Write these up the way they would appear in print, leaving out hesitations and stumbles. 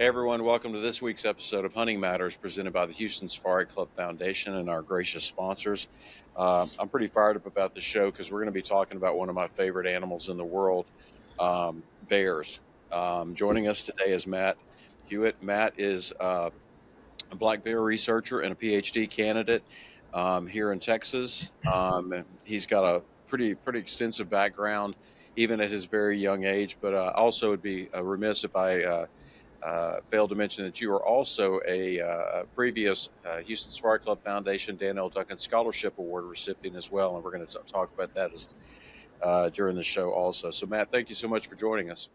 Hey everyone, welcome to this week's episode of Hunting Matters presented by the Houston Safari Club Foundation and our gracious sponsors. I'm pretty fired up about the show because we're going to be talking about one of my favorite animals in the world, bears. Joining us today is Matt Hewitt. Matt is a black bear researcher and a Ph.D. candidate here in Texas. He's got a pretty extensive background, even at his very young age, but also would be remiss if I failed to mention that you are also a previous Houston Safari Club Foundation Dan L Duncan Scholarship Award recipient as well, and we're going to talk about that during the show also. So, Matt, thank you so much for joining us.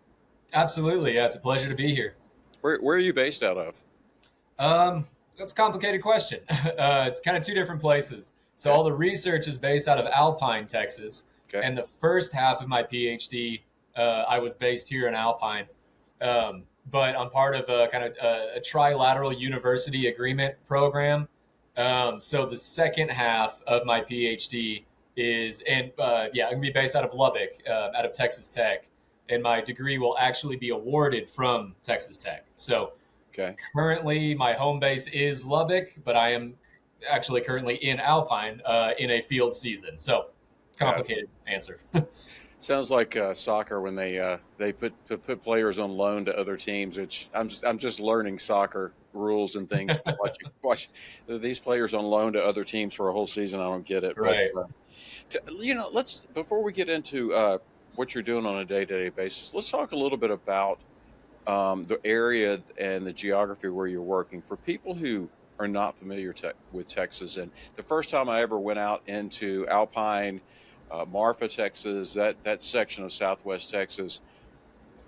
Absolutely, yeah, it's a pleasure to be here. Where are you based out of? That's a complicated question. It's kind of two different places. So all the research is based out of Alpine, Texas, and the first half of my PhD, I was based here in Alpine. But I'm part of a trilateral university agreement program. So the second half of my PhD is, I'm going to be based out of Lubbock, out of Texas Tech. And my degree will actually be awarded from Texas Tech. So currently my home base is Lubbock, but I am actually currently in Alpine in a field season. So complicated answer. Sounds like soccer when they put players on loan to other teams. Which I'm just learning soccer rules and things. watch these players on loan to other teams for a whole season. I don't get it. Right. But, let's before we get into what you're doing on a day-to-day basis, let's talk a little bit about the area and the geography where you're working for people who are not familiar with Texas. And the first time I ever went out into Alpine, Marfa, Texas, that section of Southwest Texas,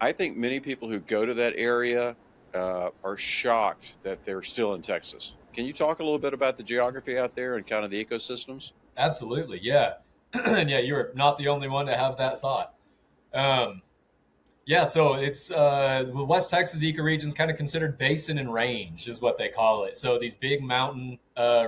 I think many people who go to that area are shocked that they're still in Texas. Can you talk a little bit about the geography out there and kind of the ecosystems? Absolutely, yeah. And yeah, you're not the only one to have that thought. So it's the West Texas ecoregion is kind of considered basin and range is what they call it. So these big mountain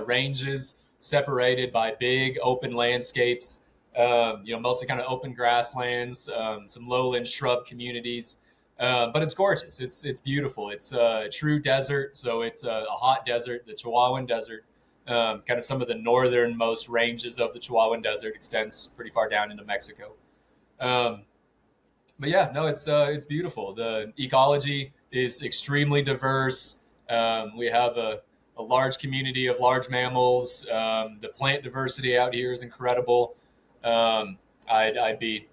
ranges separated by big open landscapes. Mostly kind of open grasslands, some lowland shrub communities, but it's gorgeous. It's beautiful. It's a true desert. So it's a hot desert, the Chihuahuan Desert, kind of some of the northernmost ranges of the Chihuahuan Desert extends pretty far down into Mexico. It's beautiful. The ecology is extremely diverse. We have a large community of large mammals. The plant diversity out here is incredible. I'd be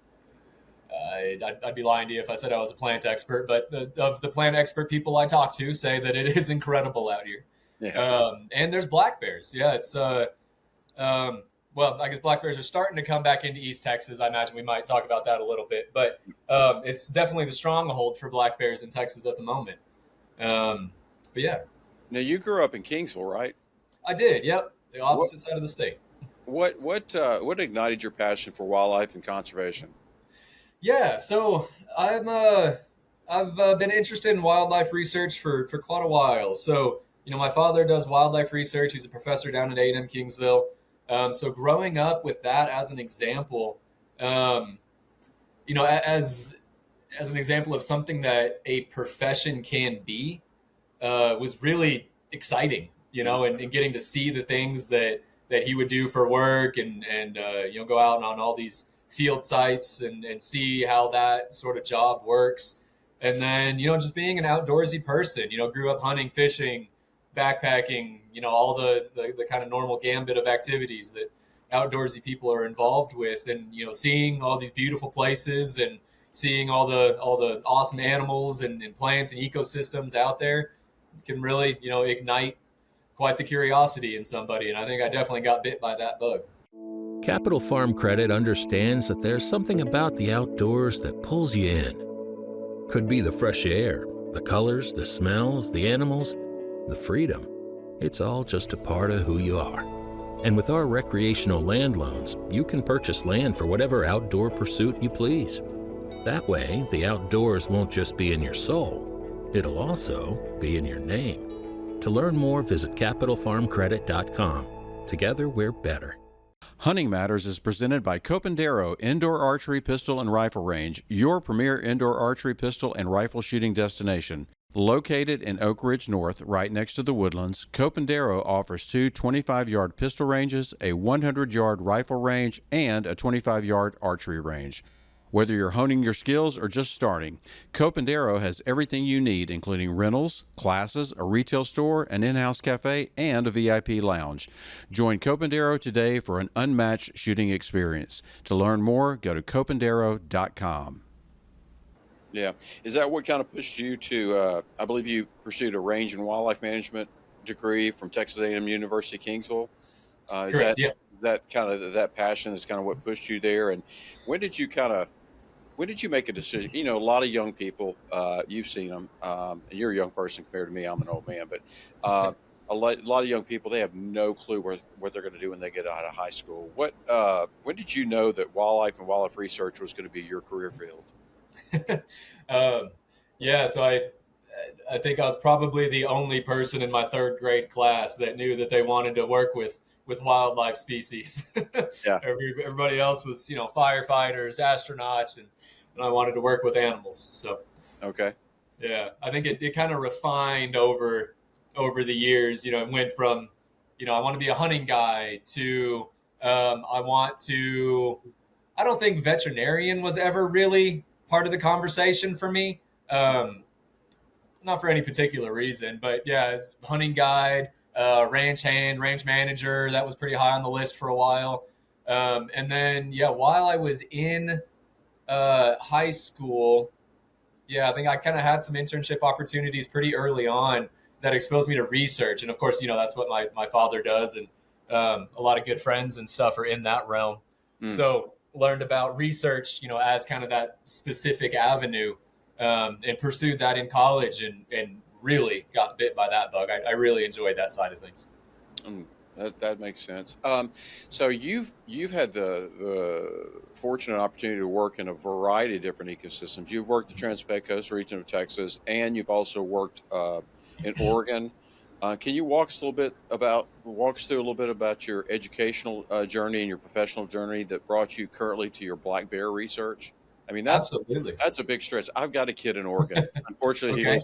lying to you if I said I was a plant expert, but of the plant expert people I talk to say that it is incredible out here. Yeah. And there's black bears. Yeah, it's I guess black bears are starting to come back into East Texas. I imagine we might talk about that a little bit, but it's definitely the stronghold for black bears in Texas at the moment. But yeah. Now you grew up in Kingsville, right? I did. Yep, the opposite side of the state. What ignited your passion for wildlife and conservation? Yeah, so I've been interested in wildlife research for quite a while. So my father does wildlife research. He's a professor down at A&M Kingsville. So growing up with that as an example, as an example of something that a profession can be, was really exciting. And getting to see the things that he would do for work and go out on all these field sites and see how that sort of job works. And then, just being an outdoorsy person, grew up hunting, fishing, backpacking, all the kind of normal gambit of activities that outdoorsy people are involved with. And, seeing all these beautiful places and seeing all the awesome animals and plants and ecosystems out there can really, ignite quite the curiosity in somebody, and I think I definitely got bit by that bug. Capital Farm Credit understands that there's something about the outdoors that pulls you in. Could be the fresh air, the colors, the smells, the animals, the freedom. It's all just a part of who you are. And with our recreational land loans, you can purchase land for whatever outdoor pursuit you please. That way, the outdoors won't just be in your soul, it'll also be in your name. To learn more, visit capitalfarmcredit.com. Together, we're better. Hunting Matters is presented by Copandero Indoor Archery Pistol and Rifle Range, your premier indoor archery pistol and rifle shooting destination. Located in Oak Ridge North, right next to the Woodlands, Copandero offers two 25-yard pistol ranges, a 100-yard rifle range, and a 25-yard archery range. Whether you're honing your skills or just starting, Copandero has everything you need, including rentals, classes, a retail store, an in-house cafe, and a VIP lounge. Join Copandero today for an unmatched shooting experience. To learn more, go to copandero.com. Yeah. Is that what kind of pushed you to, I believe you pursued a range and wildlife management degree from Texas A&M University, Kingsville? Correct. Yeah. That kind of, that passion is kind of what pushed you there? And when did you make a decision? You know, a lot of young people, you've seen them, and you're a young person compared to me, I'm an old man, but a lot of young people, they have no clue what they're going to do when they get out of high school. When did you know that wildlife and wildlife research was going to be your career field? So I think I was probably the only person in my third grade class that knew that they wanted to work with wildlife species. Yeah. Everybody else was, firefighters, astronauts, and I wanted to work with animals. So, okay. Yeah, I think it kind of refined over the years. It went from, I want to be a hunting guy to, I don't think veterinarian was ever really part of the conversation for me. Not for any particular reason, but yeah, hunting guide, ranch hand, ranch manager, that was pretty high on the list for a while. And then, while I was in high school, I think I kind of had some internship opportunities pretty early on that exposed me to research. And of course, that's what my father does. And a lot of good friends and stuff are in that realm. So learned about research, as kind of that specific avenue, and pursued that in college and really got bit by that bug. I really enjoyed that side of things. That makes sense. So you've had the fortunate opportunity to work in a variety of different ecosystems. You've worked the Trans-Pecos region of Texas, and you've also worked in Oregon. Can you walk us through a little bit about your educational journey and your professional journey that brought you currently to your black bear research? I mean, Absolutely. That's a big stretch. I've got a kid in Oregon. Unfortunately, Okay.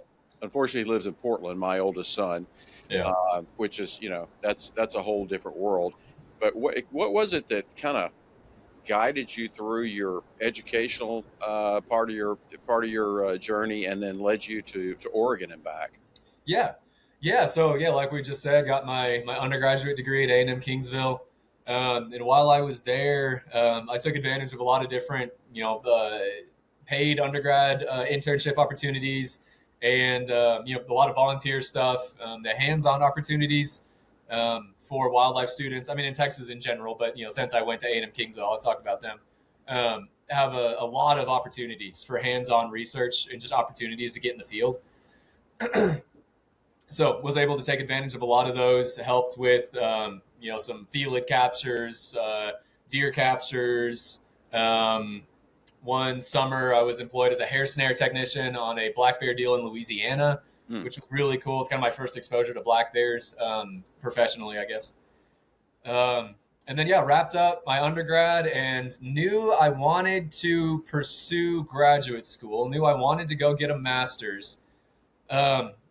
he lives in Portland, my oldest son. Yeah. Which is, that's a whole different world. But what was it that kind of guided you through your educational part of your journey, and then led you to Oregon and back? Yeah. So like we just said, got my undergraduate degree at A&M Kingsville. And while I was there, I took advantage of a lot of different, paid undergrad internship opportunities, and a lot of volunteer stuff, the hands-on opportunities for wildlife students. I mean, in Texas in general, but since I went to A&M Kingsville, I'll talk about them. Have a lot of opportunities for hands-on research and just opportunities to get in the field. So was able to take advantage of a lot of those. Helped with some felid captures, deer captures. One summer I was employed as a hair snare technician on a black bear deal in Louisiana, which was really cool. It's kind of my first exposure to black bears professionally, I guess. And then, wrapped up my undergrad and knew I wanted to pursue graduate school, knew I wanted to go get a master's.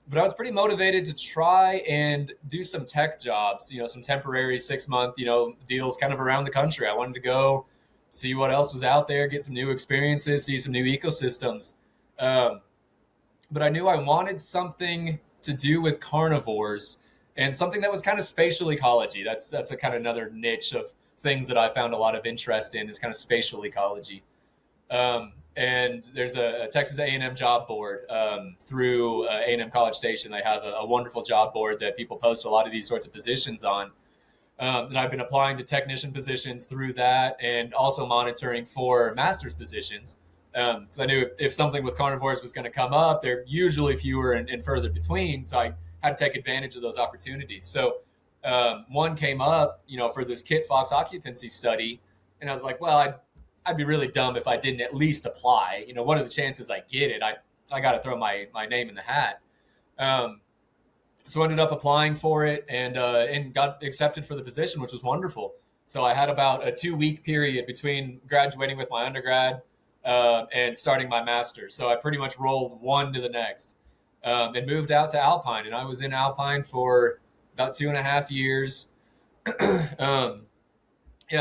But I was pretty motivated to try and do some tech jobs, some temporary 6-month, deals kind of around the country. I wanted to go see what else was out there, get some new experiences, see some new ecosystems. But I knew I wanted something to do with carnivores and something that was kind of spatial ecology. That's a kind of another niche of things that I found a lot of interest in, is kind of spatial ecology. And there's a Texas A&M job board through A&M College Station. They have a wonderful job board that people post a lot of these sorts of positions on. And I've been applying to technician positions through that, and also monitoring for master's positions. Because I knew if something with carnivores was going to come up, they're usually fewer and further between. So I had to take advantage of those opportunities. So one came up, for this kit fox occupancy study. And I was like, well, I'd be really dumb if I didn't at least apply. What are the chances I get it? I got to throw my name in the hat. So I ended up applying for it and got accepted for the position, which was wonderful. So I had about a 2-week period between graduating with my undergrad and starting my master's. So I pretty much rolled one to the next. and moved out to Alpine. And I was in Alpine for about 2.5 years.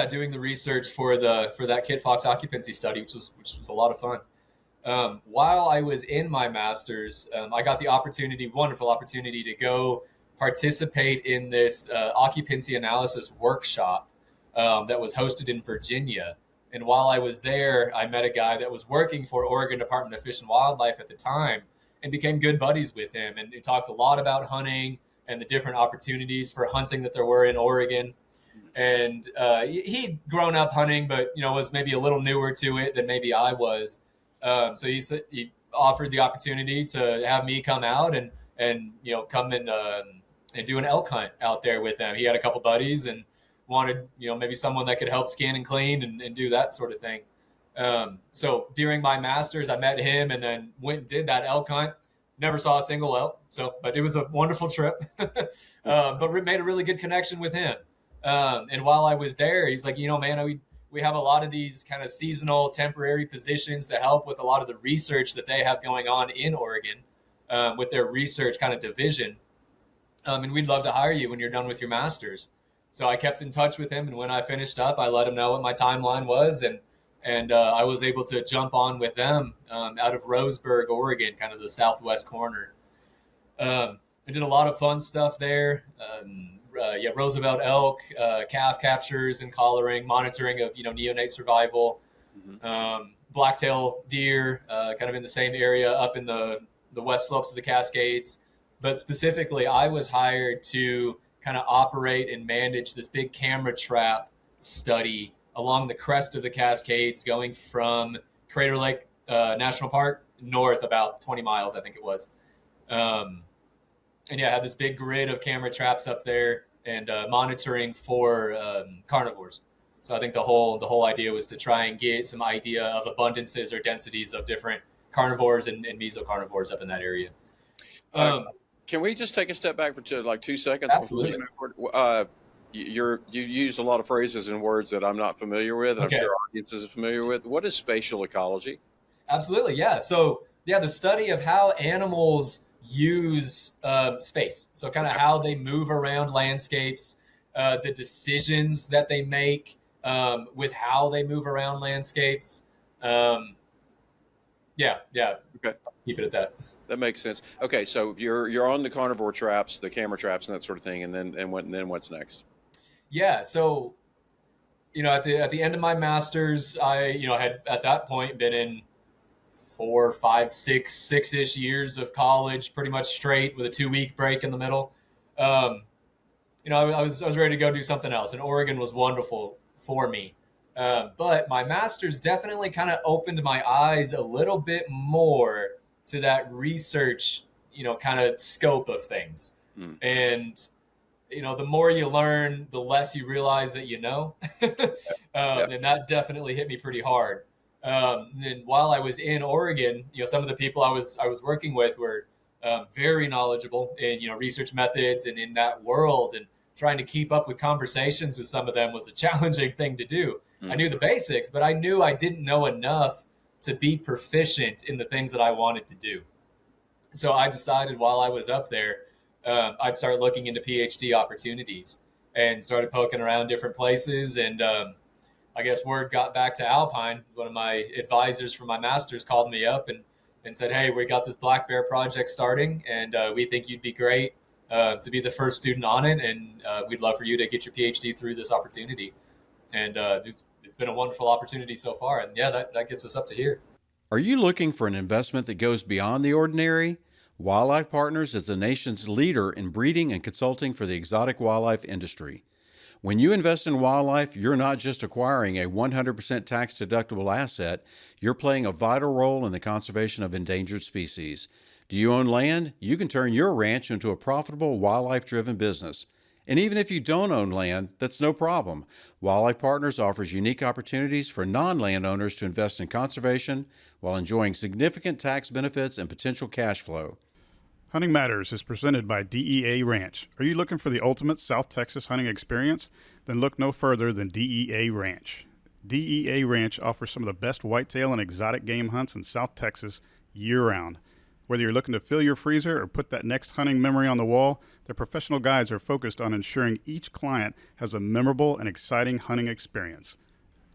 Doing the research for that Kit Fox occupancy study, which was a lot of fun. While I was in my master's, I got the wonderful opportunity to go participate in this occupancy analysis workshop that was hosted in Virginia. And while I was there, I met a guy that was working for Oregon Department of Fish and Wildlife at the time and became good buddies with him. And we talked a lot about hunting and the different opportunities for hunting that there were in Oregon. And he'd grown up hunting, but, was maybe a little newer to it than maybe I was. So he offered the opportunity to have me come out and come and do an elk hunt out there with them. He had a couple buddies and wanted, maybe someone that could help skin and clean and do that sort of thing. So during my master's, I met him and then went and did that elk hunt. Never saw a single elk. But it was a wonderful trip, but made a really good connection with him. And while I was there, he's like, man, we have a lot of these kind of seasonal temporary positions to help with a lot of the research that they have going on in Oregon with their research kind of division. And we'd love to hire you when you're done with your master's. So I kept in touch with him. And when I finished up, I let him know what my timeline was. And I was able to jump on with them out of Roseburg, Oregon, kind of the southwest corner. I did a lot of fun stuff there. Roosevelt elk, calf captures and collaring, monitoring of, neonate survival, blacktail deer, kind of in the same area up in the west slopes of the Cascades. But specifically, I was hired to kind of operate and manage this big camera trap study along the crest of the Cascades, going from Crater Lake National Park north about 20 miles, I think it was. I had this big grid of camera traps up there and monitoring for carnivores. So I think the whole idea was to try and get some idea of abundances or densities of different carnivores and mesocarnivores up in that area. Can we just take a step back for like 2 seconds? Absolutely. You use a lot of phrases and words that I'm not familiar with, and okay. I'm sure audiences are familiar with. What is spatial ecology? Absolutely, yeah. So, the study of how animals use space. So kind of how they move around landscapes, the decisions that they make with how they move around landscapes. Okay. Keep it at that. That makes sense. Okay, so you're on the carnivore traps, the camera traps, and that sort of thing, and then what's next? Yeah, so at the end of my master's, I had at that point been in 4, 5, 6-ish years of college, pretty much straight with a 2-week break in the middle. I was ready to go do something else, and Oregon was wonderful for me. But my master's definitely kind of opened my eyes a little bit more to that research, kind of scope of things. And, the more you learn, the less you realize that you know. And that definitely hit me pretty hard. Then while I was in Oregon, some of the people I was working with were very knowledgeable in, research methods and in that world, and trying to keep up with conversations with some of them was a challenging thing to do. I knew the basics, but I knew I didn't know enough to be proficient in the things that I wanted to do. So I decided while I was up there, I'd start looking into Ph.D. opportunities and started poking around different places. And I guess word got back to Alpine. One of my advisors for my master's called me up and said, hey, we got this black bear project starting, and we think you'd be great to be the first student on it, and we'd love for you to get your Ph.D. through this opportunity. And it's been a wonderful opportunity so far. And that gets us up to here. Are you looking for an investment that goes beyond the ordinary? Wildlife Partners is the nation's leader in breeding and consulting for the exotic wildlife industry. When you invest in wildlife, you're not just acquiring a 100% tax-deductible asset, you're playing a vital role in the conservation of endangered species. Do you own land? You can turn your ranch into a profitable wildlife-driven business. And even if you don't own land, that's no problem. Wildlife Partners offers unique opportunities for non-landowners to invest in conservation while enjoying significant tax benefits and potential cash flow. Hunting Matters is presented by DEA Ranch. Are you looking for the ultimate South Texas hunting experience? Then look no further than DEA Ranch. DEA Ranch offers some of the best whitetail and exotic game hunts in South Texas year-round. Whether you're looking to fill your freezer or put that next hunting memory on the wall, their professional guides are focused on ensuring each client has a memorable and exciting hunting experience.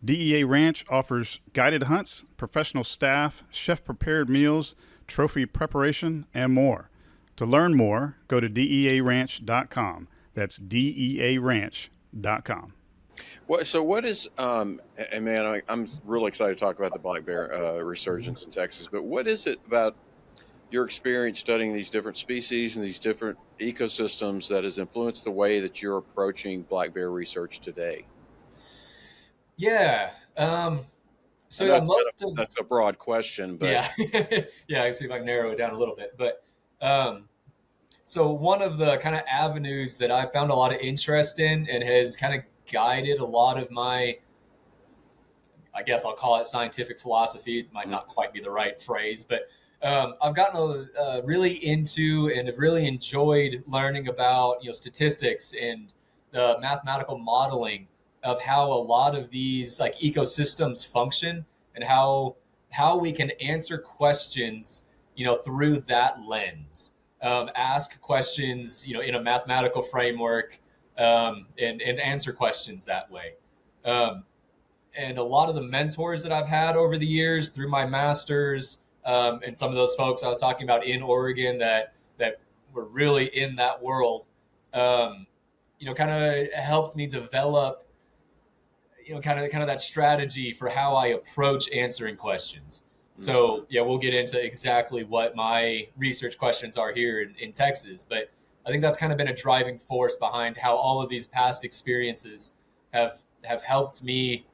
DEA Ranch offers guided hunts, professional staff, chef-prepared meals, trophy preparation, and more. To learn more, go to dearanch.com. That's dearanch.com. So what is, and man, I'm really excited to talk about the black bear resurgence in Texas, but what is it about your experience studying these different species and these different ecosystems that has influenced the way that you're approaching black bear research today? Yeah. So yeah, that's a broad question, but yeah, yeah. I see if I can narrow it down a little bit. But so one of the kind of avenues that I found a lot of interest in and has kind of guided a lot of my, I guess I'll call it scientific philosophy. It might not quite be the right phrase, but I've gotten really into and have really enjoyed learning about statistics and the mathematical modeling of how a lot of these like ecosystems function and how we can answer questions through that lens, ask questions in a mathematical framework, and answer questions that way. And a lot of the mentors that I've had over the years through my master's, and some of those folks I was talking about in Oregon that were really in that world, kind of helped me develop, kind of that strategy for how I approach answering questions. So yeah, we'll get into exactly what my research questions are here in Texas, but I think that's kind of been a driving force behind how all of these past experiences have helped me,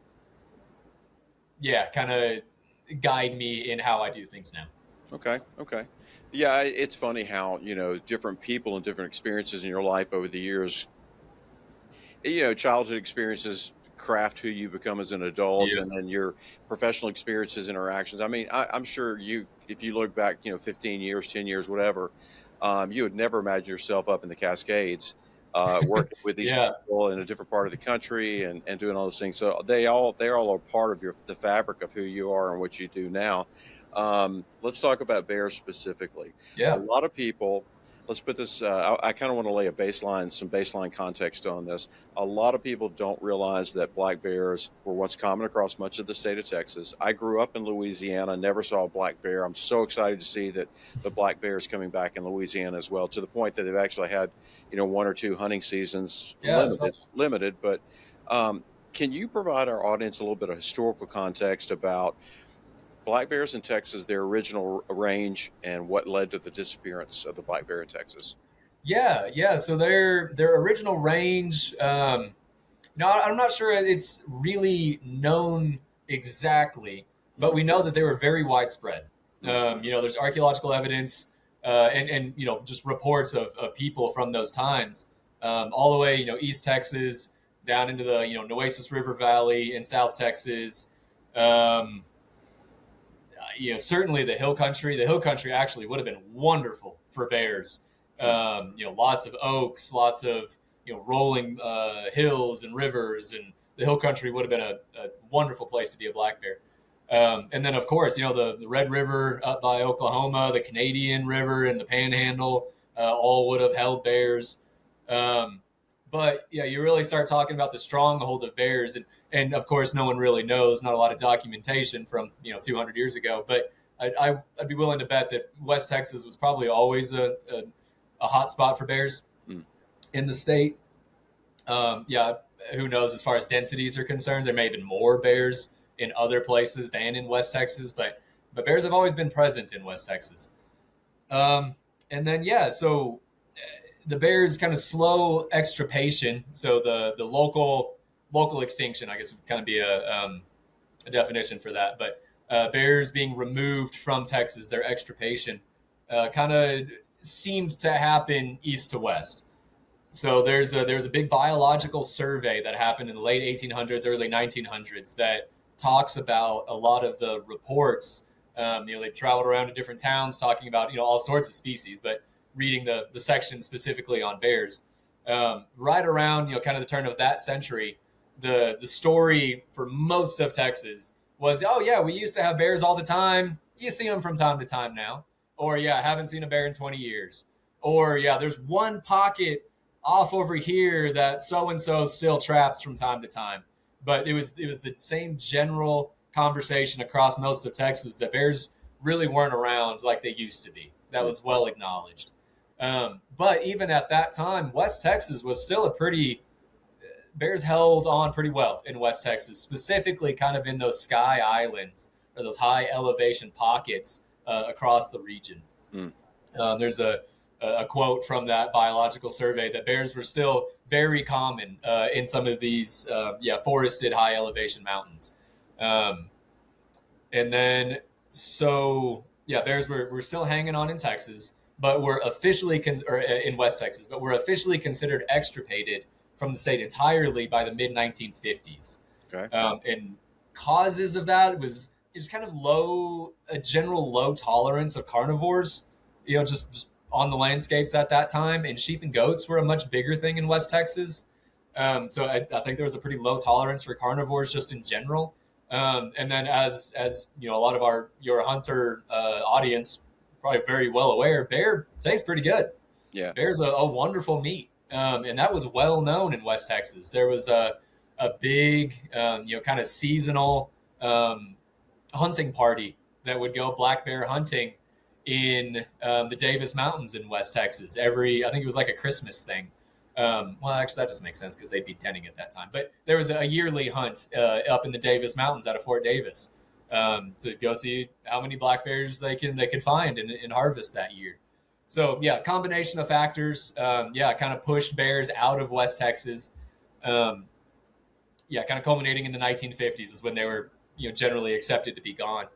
kind of guide me in how I do things now. Okay. Yeah, it's funny how, different people and different experiences in your life over the years, childhood experiences craft who you become as an adult, and then your professional experiences, interactions. I mean, I'm sure if you look back, 15 years, 10 years, whatever, you would never imagine yourself up in the Cascades, working with these people in a different part of the country and doing all those things. So they're all a part of the fabric of who you are and what you do now. Let's talk about bears specifically. Yeah. A lot of people, let's put this, I kind of want to lay some baseline context on this. A lot of people don't realize that black bears were once common across much of the state of Texas. I grew up in Louisiana, never saw a black bear. I'm so excited to see that the black bear is coming back in Louisiana as well, to the point that they've actually had, 1 or 2 hunting seasons, limited. But can you provide our audience a little bit of historical context about black bears in Texas, their original range, and what led to the disappearance of the black bear in Texas? Yeah. So their original range, I'm not sure it's really known exactly, but we know that they were very widespread. There's archaeological evidence, and just reports of people from those times, all the way, East Texas down into the, Nueces River Valley in South Texas. Certainly the hill country. The hill country actually would have been wonderful for bears. Lots of oaks, lots of rolling hills and rivers, and the hill country would have been a wonderful place to be a black bear. And then of course, the Red River up by Oklahoma, the Canadian River, and the Panhandle all would have held bears. But yeah, you really start talking about the stronghold of bears, and of course, no one really knows. Not a lot of documentation from 200 years ago. But I'd be willing to bet that West Texas was probably always a hot spot for bears in the state. Who knows as far as densities are concerned? There may have been more bears in other places than in West Texas, but bears have always been present in West Texas. And then so the bears' kind of slow extirpation. So the local extinction, I guess, would kind of be a definition for that. But bears being removed from Texas, their extirpation, kind of seemed to happen east to west. So there's a big biological survey that happened in the late 1800s, early 1900s that talks about a lot of the reports. They've traveled around to different towns talking about all sorts of species, but reading the section specifically on bears, right around kind of the turn of that century, the story for most of Texas was, oh yeah, we used to have bears all the time. You see them from time to time now. or yeah, I haven't seen a bear in 20 years, or yeah, there's one pocket off over here that so and so still traps from time to time. But it was the same general conversation across most of Texas that bears really weren't around like they used to be. That was well acknowledged. But even at that time, West Texas was still a pretty bears held on pretty well in West Texas, specifically kind of in those sky islands or those high elevation pockets across the region. There's a quote from that biological survey that bears were still very common in some of these forested high elevation mountains. And then, so yeah, bears were still hanging on in Texas, but were officially in West Texas, but were officially considered extirpated from the state entirely by the mid 1950s. Okay. And causes of that was just kind of a general low tolerance of carnivores, just on the landscapes at that time. And sheep and goats were a much bigger thing in West Texas. So I think there was a pretty low tolerance for carnivores just in general. And then as a lot of your hunter audience probably very well aware, bear tastes pretty good. Yeah. Bear's a wonderful meat. And that was well known in West Texas. There was a big, kind of seasonal hunting party that would go black bear hunting in the Davis Mountains in West Texas. I think it was like a Christmas thing. Well, actually, that doesn't make sense because they'd be tending at that time. But there was a yearly hunt up in the Davis Mountains out of Fort Davis to go see how many black bears they could find and harvest that year. So yeah, combination of factors, kind of pushed bears out of West Texas. Kind of culminating in the 1950s is when they were, generally accepted to be gone.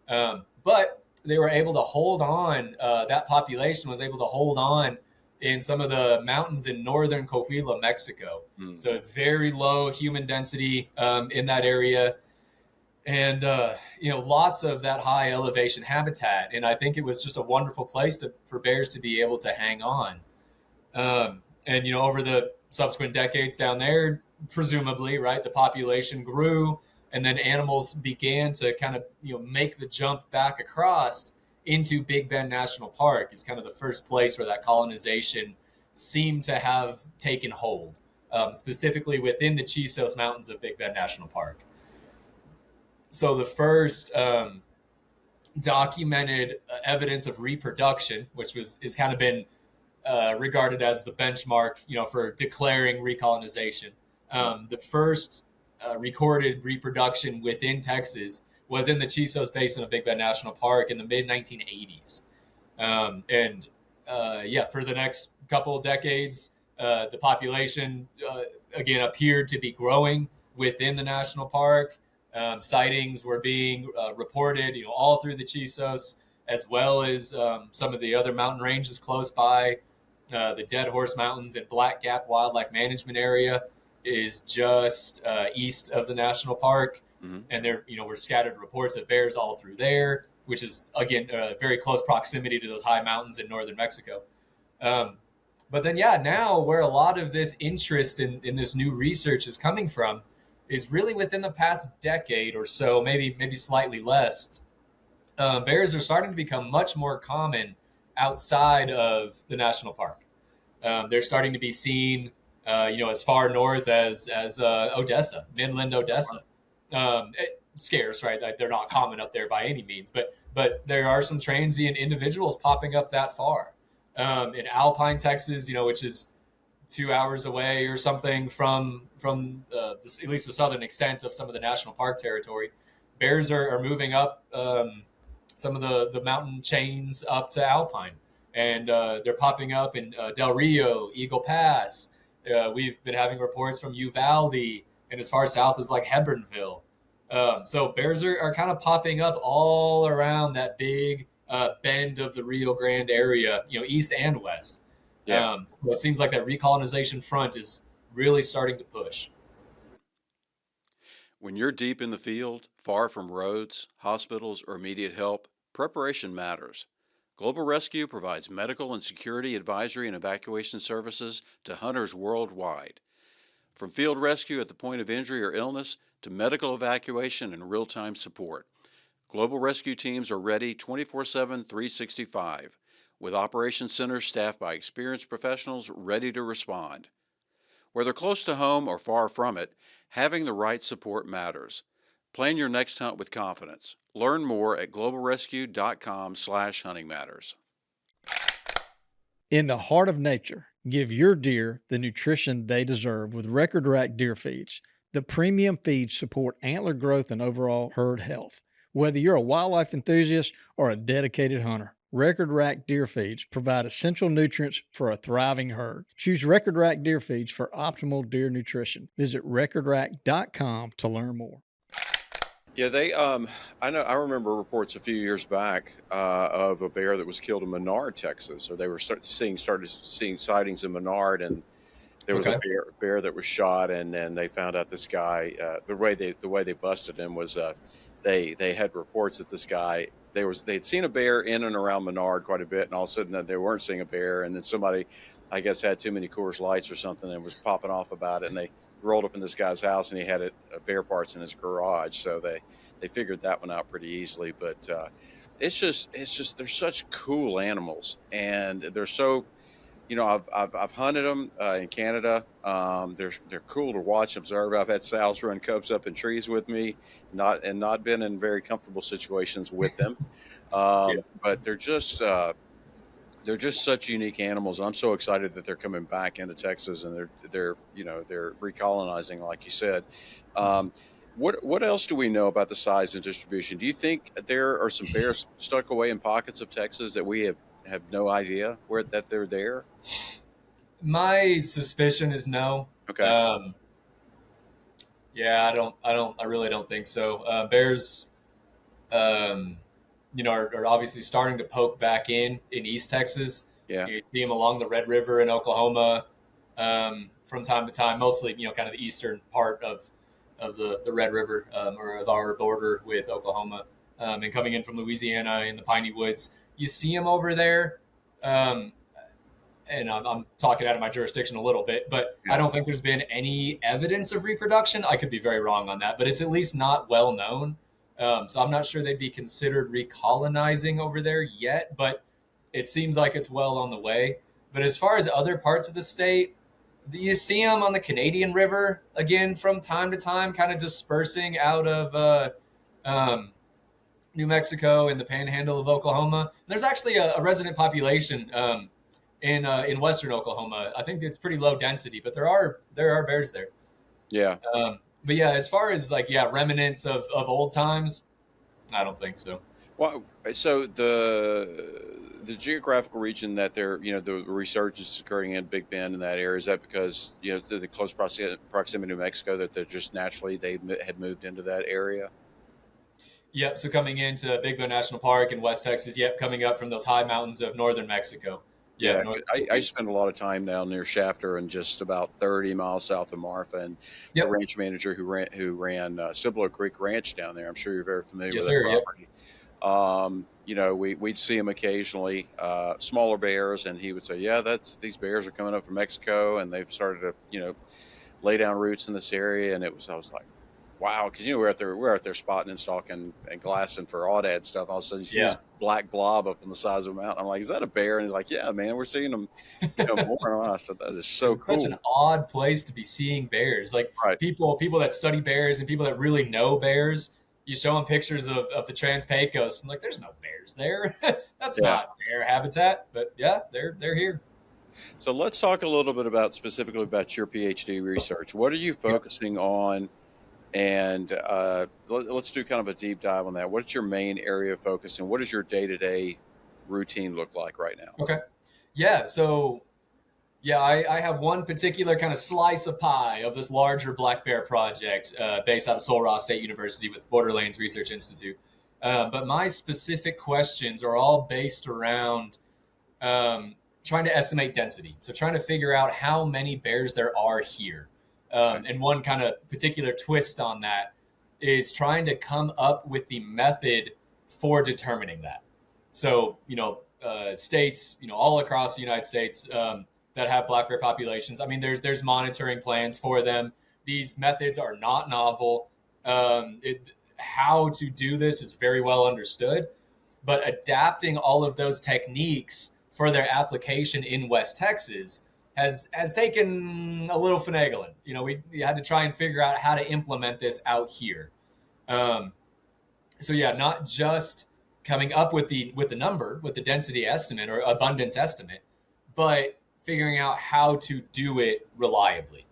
But they were able to hold on. That population was able to hold on in some of the mountains in northern Coahuila, Mexico. So very low human density in that area. And, lots of that high elevation habitat. And I think it was just a wonderful place for bears to be able to hang on. And, over the subsequent decades down there, presumably, right, the population grew and then animals began to kind of, make the jump back across into Big Bend National Park. Is kind of the first place where that colonization seemed to have taken hold, specifically within the Chisos Mountains of Big Bend National Park. So the first documented evidence of reproduction, which is kind of been regarded as the benchmark, for declaring recolonization. The first recorded reproduction within Texas was in the Chisos Basin of Big Bend National Park in the mid 1980s. For the next couple of decades, the population again appeared to be growing within the national park. Sightings were being reported, all through the Chisos, as well as some of the other mountain ranges close by. The Dead Horse Mountains and Black Gap Wildlife Management Area is just east of the national park. Mm-hmm. And there, were scattered reports of bears all through there, which is, again, very close proximity to those high mountains in northern Mexico. But then, now where a lot of this interest in this new research is coming from is really within the past decade or so, maybe slightly less. Bears are starting to become much more common outside of the national park. They're starting to be seen, as far north as Odessa, Midland, Odessa. Scarce, right? They're not common up there by any means, but there are some transient individuals popping up that far. In Alpine, Texas, which is 2 hours away or something from at least the southern extent of some of the national park territory, bears are moving up some of the mountain chains up to Alpine, and they're popping up in Del Rio, Eagle Pass. We've been having reports from Uvalde and as far south as like Hebronville. So bears are kind of popping up all around that big bend of the Rio Grande area, east and west. Yeah. So it seems like that recolonization front is really starting to push. When you're deep in the field, far from roads, hospitals, or immediate help, preparation matters. Global Rescue provides medical and security advisory and evacuation services to hunters worldwide. From field rescue at the point of injury or illness to medical evacuation and real-time support, Global rescue teams are ready 24/7, 365, with operations centers staffed by experienced professionals ready to respond. Whether close to home or far from it, having the right support matters. Plan your next hunt with confidence. Learn more at globalrescue.com/hunting matters. In the heart of nature, give your deer the nutrition they deserve with Record Rack Deer Feeds. The premium feeds support antler growth and overall herd health. Whether you're a wildlife enthusiast or a dedicated hunter, Record Rack Deer Feeds provide essential nutrients for a thriving herd. Choose Record Rack Deer Feeds for optimal deer nutrition. Visit recordrack.com to learn more. Yeah, I remember reports a few years back of a bear that was killed in Menard, Texas, or they were started seeing sightings in Menard, and there was a bear that was shot, and then they found out this guy. The way they busted him was they had reports that this guy they'd seen a bear in and around Menard quite a bit, and all of a sudden they weren't seeing a bear, and then somebody, I guess, had too many Coors Lights or something and was popping off about it, and they rolled up in this guy's house, and he had bear parts in his garage, so they figured that one out pretty easily. But it's just they're such cool animals, and they're so, I've hunted them in Canada. They're cool to watch, observe. I've had sows run cubs up in trees with me, not been in very comfortable situations with them. But they're just such unique animals. I'm so excited that they're coming back into Texas, and they're recolonizing, like you said. What else do we know about the size and distribution? Do you think there are some bears stuck away in pockets of Texas that we have no idea that they're there? My suspicion is no. Okay. Yeah, I really don't think so. Bears, are obviously starting to poke back in East Texas. Yeah. You see them along the Red River in Oklahoma from time to time, mostly, kind of the eastern part of the Red River or of our border with Oklahoma, and coming in from Louisiana in the Piney Woods. You see them over there. And I'm talking out of my jurisdiction a little bit, but I don't think there's been any evidence of reproduction. I could be very wrong on that, but it's at least not well known. So I'm not sure they'd be considered recolonizing over there yet, but it seems like it's well on the way. But as far as other parts of the state, you see them on the Canadian River, again, from time to time, kind of dispersing out of New Mexico and the panhandle of Oklahoma. There's actually a resident population in western Oklahoma. I think it's pretty low density, but there are bears there. Yeah. But yeah, as far as remnants of old times, I don't think so. Well, so the geographical region that the research is occurring in Big Bend in that area, is that because the close proximity to New Mexico that they're just naturally they had moved into that area? Yep. So coming into Big Bend National Park in West Texas. Yep. Coming up from those high mountains of northern Mexico. Yeah, I spend a lot of time down near Shafter and just about 30 miles south of Marfa, and the ranch manager who ran Cibolo Creek Ranch down there. I'm sure you're very familiar with that property. We'd see him occasionally, smaller bears, and he would say, "Yeah, these bears are coming up from Mexico, and they've started to lay down roots in this area." And I was like, wow, because we're out there spotting and stalking and glassing for aoudad stuff. All of a sudden, you see this black blob up on the sides of a mountain. I'm like, is that a bear? And he's like, yeah, man, we're seeing them more. And I said, that is so cool. Such an odd place to be seeing bears. People that study bears and people that really know bears, you show them pictures of the Trans-Pecos, and there's no bears there. That's not bear habitat. But yeah, they're here. So let's talk a little bit specifically about your PhD research. What are you focusing on? And let's do kind of a deep dive on that. What's your main area of focus, and what does your day-to-day routine look like right now? Okay. Yeah. So, I have one particular kind of slice of pie of this larger black bear project based out of Sul Ross State University with Borderlands Research Institute. But my specific questions are all based around trying to estimate density. So trying to figure out how many bears there are here. And one kind of particular twist on that is trying to come up with the method for determining that. So, states, all across the United States that have black bear populations, there's monitoring plans for them. These methods are not novel. how to do this is very well understood, but adapting all of those techniques for their application in West Texas has taken a little finagling. We had to try and figure out how to implement this out here. So yeah, not just coming up with the number, with the density estimate or abundance estimate, but figuring out how to do it reliably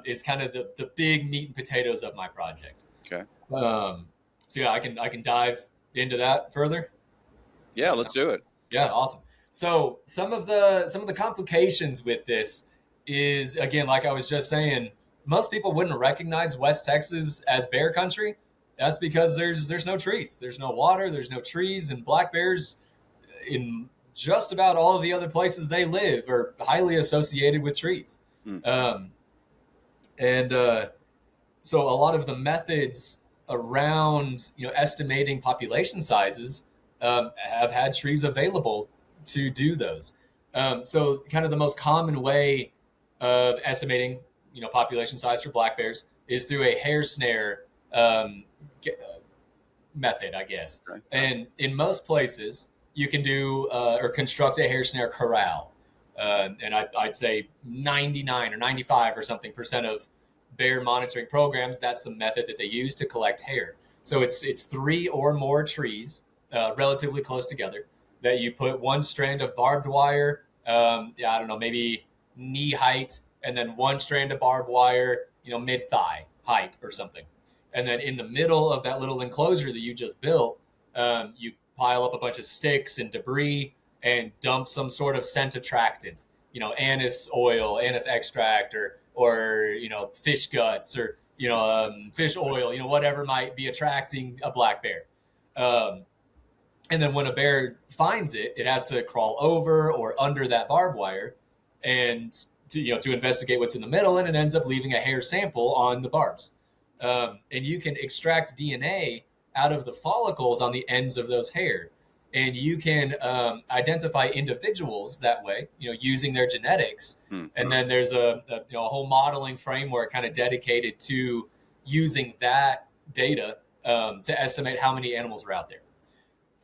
is kind of the big meat and potatoes of my project. Okay. So yeah, I can dive into that further. Yeah, let's do it. Yeah, awesome. So some of the complications with this is, again, like I was just saying, most people wouldn't recognize West Texas as bear country. That's because there's no trees, there's no water, there's no trees, and black bears in just about all of the other places they live are highly associated with trees. So a lot of the methods around estimating population sizes have had trees available to do those. So kind of the most common way of estimating population size for black bears is through a hair snare method, I guess. Right. And in most places, you can do or construct a hair snare corral. And I'd say 99 or 95 or something % of bear monitoring programs, that's the method that they use to collect hair. So it's 3 or more trees relatively close together that you put one strand of barbed wire, I don't know, maybe knee height, and then one strand of barbed wire, mid-thigh height or something. And then in the middle of that little enclosure that you just built, you pile up a bunch of sticks and debris and dump some sort of scent attractant, anise oil, anise extract, or fish guts, or fish oil, whatever might be attracting a black bear. And then when a bear finds it, it has to crawl over or under that barbed wire and to investigate what's in the middle, and it ends up leaving a hair sample on the barbs. And you can extract DNA out of the follicles on the ends of those hair. And you can identify individuals that way, using their genetics. Mm-hmm. And then there's a whole modeling framework kind of dedicated to using that data to estimate how many animals are out there.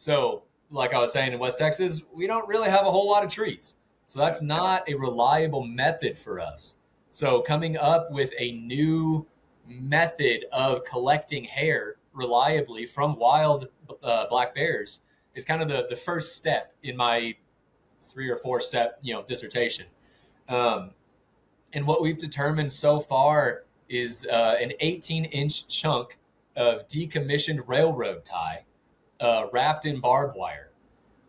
So like I was saying, in West Texas, we don't really have a whole lot of trees. So that's not a reliable method for us. So coming up with a new method of collecting hair reliably from wild black bears is kind of the first step in my 3 or 4 step dissertation. And what we've determined so far is an 18-inch chunk of decommissioned railroad tie wrapped in barbed wire.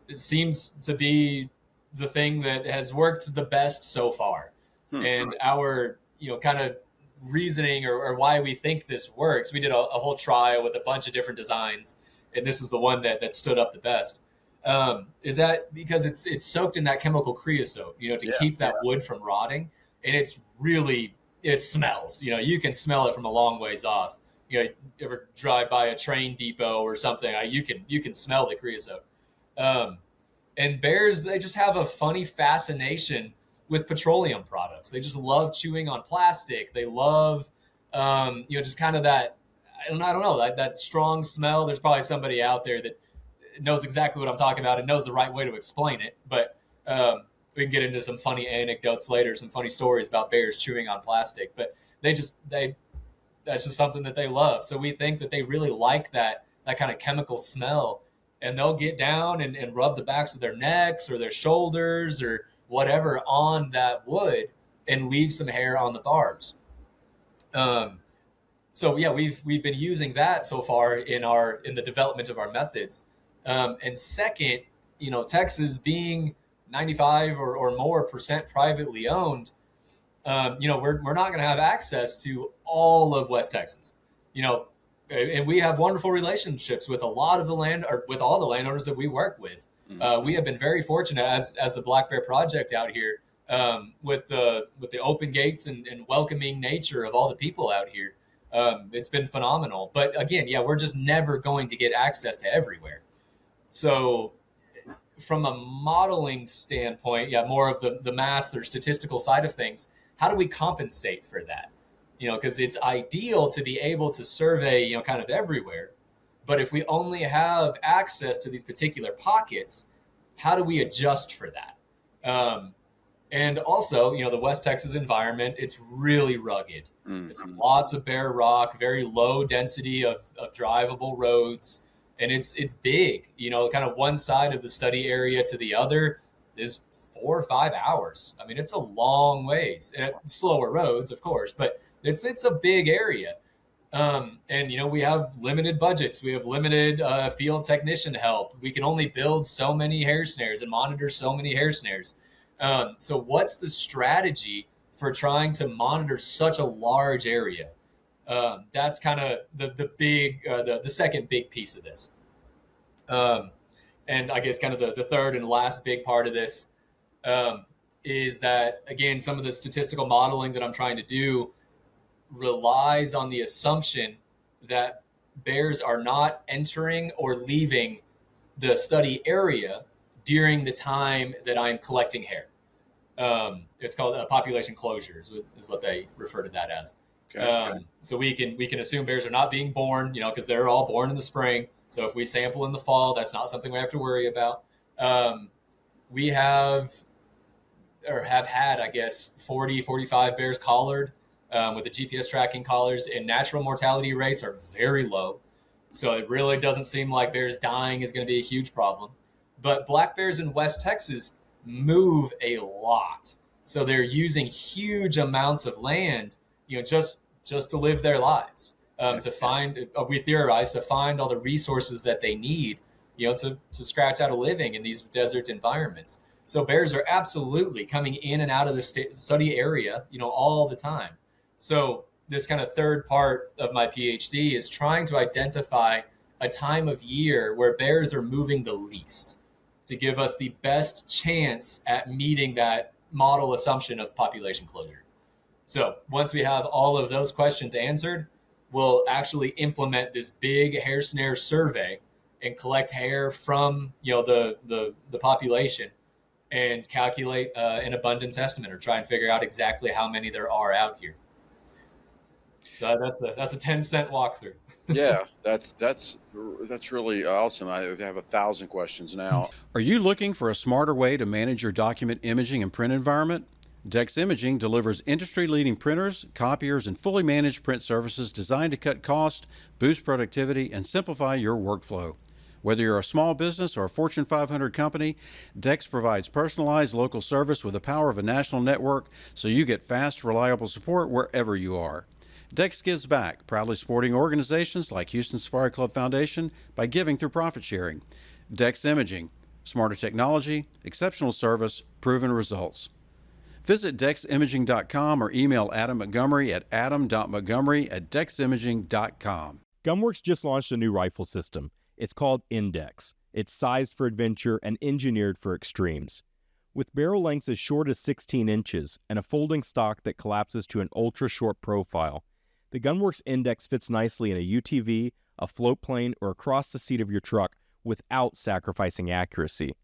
It seems to be the thing that has worked the best so far. And our kind of reasoning or why we think this works, we did a whole trial with a bunch of different designs, and this is the one that stood up the best, is that because it's soaked in that chemical creosote, to keep that wood from rotting. And it smells, you can smell it from a long ways off. You ever drive by a train depot or something, you can smell the creosote. And bears, they just have a funny fascination with petroleum products. They just love chewing on plastic. They love, just kind of that, I don't know, that strong smell. There's probably somebody out there that knows exactly what I'm talking about and knows the right way to explain it. But we can get into some funny anecdotes later, some funny stories about bears chewing on plastic. But that's just something that they love. So we think that they really like that kind of chemical smell. And they'll get down and rub the backs of their necks or their shoulders or whatever on that wood and leave some hair on the barbs. So yeah, we've been using that so far in the development of our methods. And second, Texas being 95 or more % privately owned, we're not going to have access to all of West Texas, and we have wonderful relationships with a lot of with all the landowners that we work with. We have been very fortunate as the Black Bear Project out here, with the open gates and welcoming nature of all the people out here. It's been phenomenal. But again, we're just never going to get access to everywhere. So from a modeling standpoint, more of the math or statistical side of things, how do we compensate for that? because it's ideal to be able to survey, kind of everywhere. But if we only have access to these particular pockets, how do we adjust for that? And also, the West Texas environment, it's really rugged. Mm-hmm. It's lots of bare rock, very low density of drivable roads. And it's big, kind of one side of the study area to the other is 4 or 5 hours. I mean, it's a long ways, and slower roads, of course, but it's a big area. And, we have limited budgets. We have limited field technician help. We can only build so many hair snares and monitor so many hair snares. So what's the strategy for trying to monitor such a large area? That's kind of the big, the second big piece of this. And I guess kind of the third and last big part of this is that, again, some of the statistical modeling that I'm trying to do relies on the assumption that bears are not entering or leaving the study area during the time that I'm collecting hair. It's called population closures, is what they refer to that as. Okay. So we can assume bears are not being born, because they're all born in the spring. So if we sample in the fall, that's not something we have to worry about. We have had, I guess, 40, 45 bears collared with the GPS tracking collars, and natural mortality rates are very low. So it really doesn't seem like bears dying is going to be a huge problem. But black bears in West Texas move a lot. So they're using huge amounts of land, just to live their lives. To find, we theorize, to find all the resources that they need, to scratch out a living in these desert environments. So bears are absolutely coming in and out of the study area, all the time. So this kind of third part of my PhD is trying to identify a time of year where bears are moving the least to give us the best chance at meeting that model assumption of population closure. So once we have all of those questions answered, we'll actually implement this big hair snare survey and collect hair from the population and calculate an abundance estimate, or try and figure out exactly how many there are out here. So that's a 10-cent walkthrough. Yeah, that's really awesome. I have 1,000 questions now. Are you looking for a smarter way to manage your document imaging and print environment? Dex Imaging delivers industry-leading printers, copiers, and fully managed print services designed to cut costs, boost productivity, and simplify your workflow. Whether you're a small business or a Fortune 500 company, Dex provides personalized local service with the power of a national network, so you get fast, reliable support wherever you are. Dex gives back, proudly supporting organizations like Houston Safari Club Foundation by giving through profit sharing. Dex Imaging, smarter technology, exceptional service, proven results. Visit deximaging.com or email Adam Montgomery at adam.montgomery@deximaging.com. Gunworks just launched a new rifle system. It's called Index. It's sized for adventure and engineered for extremes. With barrel lengths as short as 16 inches and a folding stock that collapses to an ultra-short profile, the Gunworks Index fits nicely in a UTV, a float plane, or across the seat of your truck without sacrificing accuracy.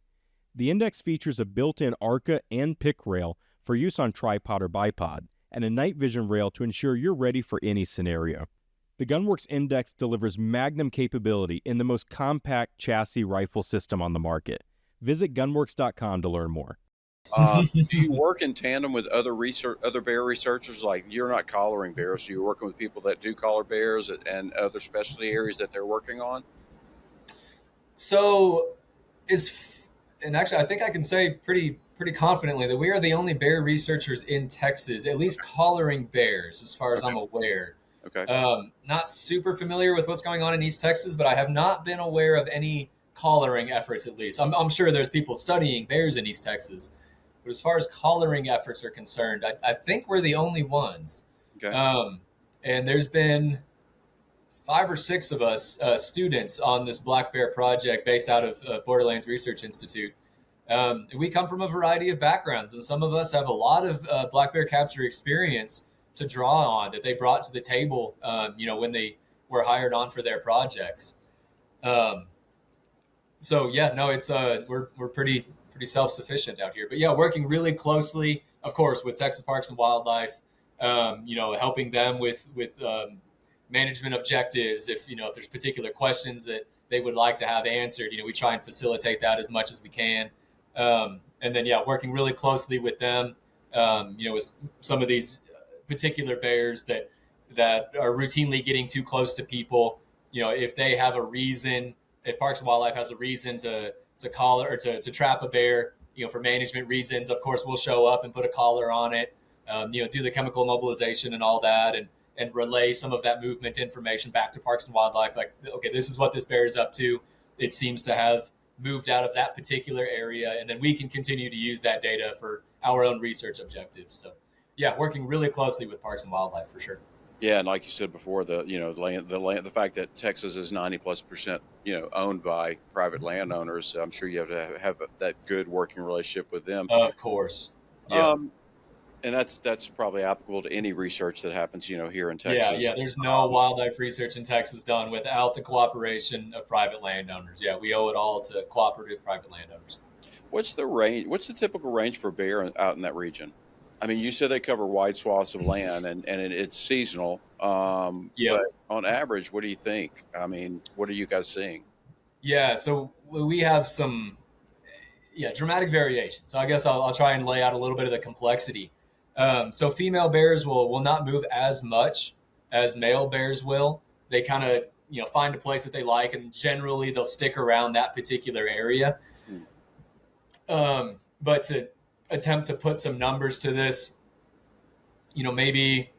The Index features a built-in ARCA and pick rail for use on tripod or bipod, and a night vision rail to ensure you're ready for any scenario. The Gunworks Index delivers magnum capability in the most compact chassis rifle system on the market. Visit gunworks.com to learn more. Do you work in tandem with other bear researchers? Like, you're not collaring bears, so you're working with people that do collar bears and other specialty areas that they're working on? So, and actually, I think I can say pretty confidently that we are the only bear researchers in Texas, at least collaring bears, as far as I'm aware. Okay. Not super familiar with what's going on in East Texas, but I have not been aware of any collaring efforts, at least. I'm sure there's people studying bears in East Texas, but as far as collaring efforts are concerned, I think we're the only ones. Okay. And there's been 5 or 6 of us students on this black bear project based out of Borderlands Research Institute. We come from a variety of backgrounds, and some of us have a lot of black bear capture experience to draw on that they brought to the table, when they were hired on for their projects. So yeah, no, it's we're pretty self-sufficient out here. But yeah, working really closely, of course, with Texas Parks and Wildlife, helping them with management objectives. If there's particular questions that they would like to have answered, we try and facilitate that as much as we can. And then, working really closely with them, with some of these particular bears that are routinely getting too close to people. If they have a reason, if Parks and Wildlife has a reason to collar or to trap a bear, for management reasons, of course, we'll show up and put a collar on it, do the chemical immobilization and all that, and relay some of that movement information back to Parks and Wildlife. Like, okay, this is what this bear is up to. It seems to have moved out of that particular area, and then we can continue to use that data for our own research objectives. So, working really closely with Parks and Wildlife for sure. Yeah, and like you said before, the fact that Texas is 90+% owned by private landowners, I'm sure you have to have that good working relationship with them. Of course. Yeah. And that's probably applicable to any research that happens, here in Texas. Yeah. There's no wildlife research in Texas done without the cooperation of private landowners. Yeah, we owe it all to cooperative private landowners. What's the range? What's the typical range for bear out in that region? I mean, you said they cover wide swaths of land, and it's seasonal. But on average, what do you think? I mean, what are you guys seeing? Yeah, so we have some dramatic variation. So I guess I'll try and lay out a little bit of the complexity. So female bears will not move as much as male bears will. They kind of find a place that they like, and generally they'll stick around that particular area. But to attempt to put some numbers to this, maybe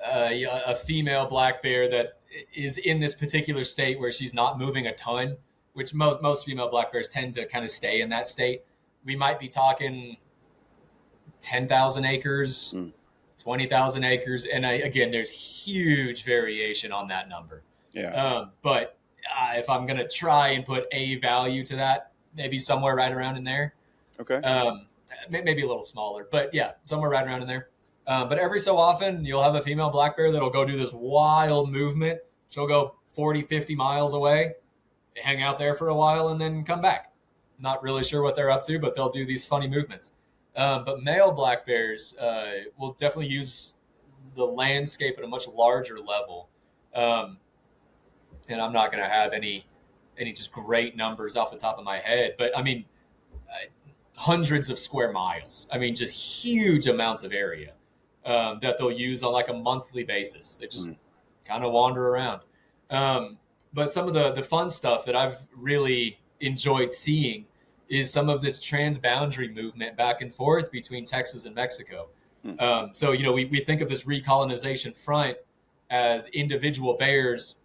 a female black bear that is in this particular state where she's not moving a ton, which most female black bears tend to kind of stay in that state. We might be talking 10,000 acres, 20,000 acres. And again, there's huge variation on that number. Yeah. But if I'm going to try and put a value to that, maybe somewhere right around in there. Okay. Maybe a little smaller, but somewhere right around in there. But every so often you'll have a female black bear that'll go do this wild movement. She'll go 40, 50 miles away, hang out there for a while, and then come back. Not really sure what they're up to, but they'll do these funny movements. But male black bears will definitely use the landscape at a much larger level. And I'm not going to have any just great numbers off the top of my head, but I mean, hundreds of square miles. I mean, just huge amounts of area that they'll use on like a monthly basis. They just kind of wander around. But some of the fun stuff that I've really enjoyed seeing is some of this transboundary movement back and forth between Texas and Mexico. So, we think of this recolonization front as individual bears,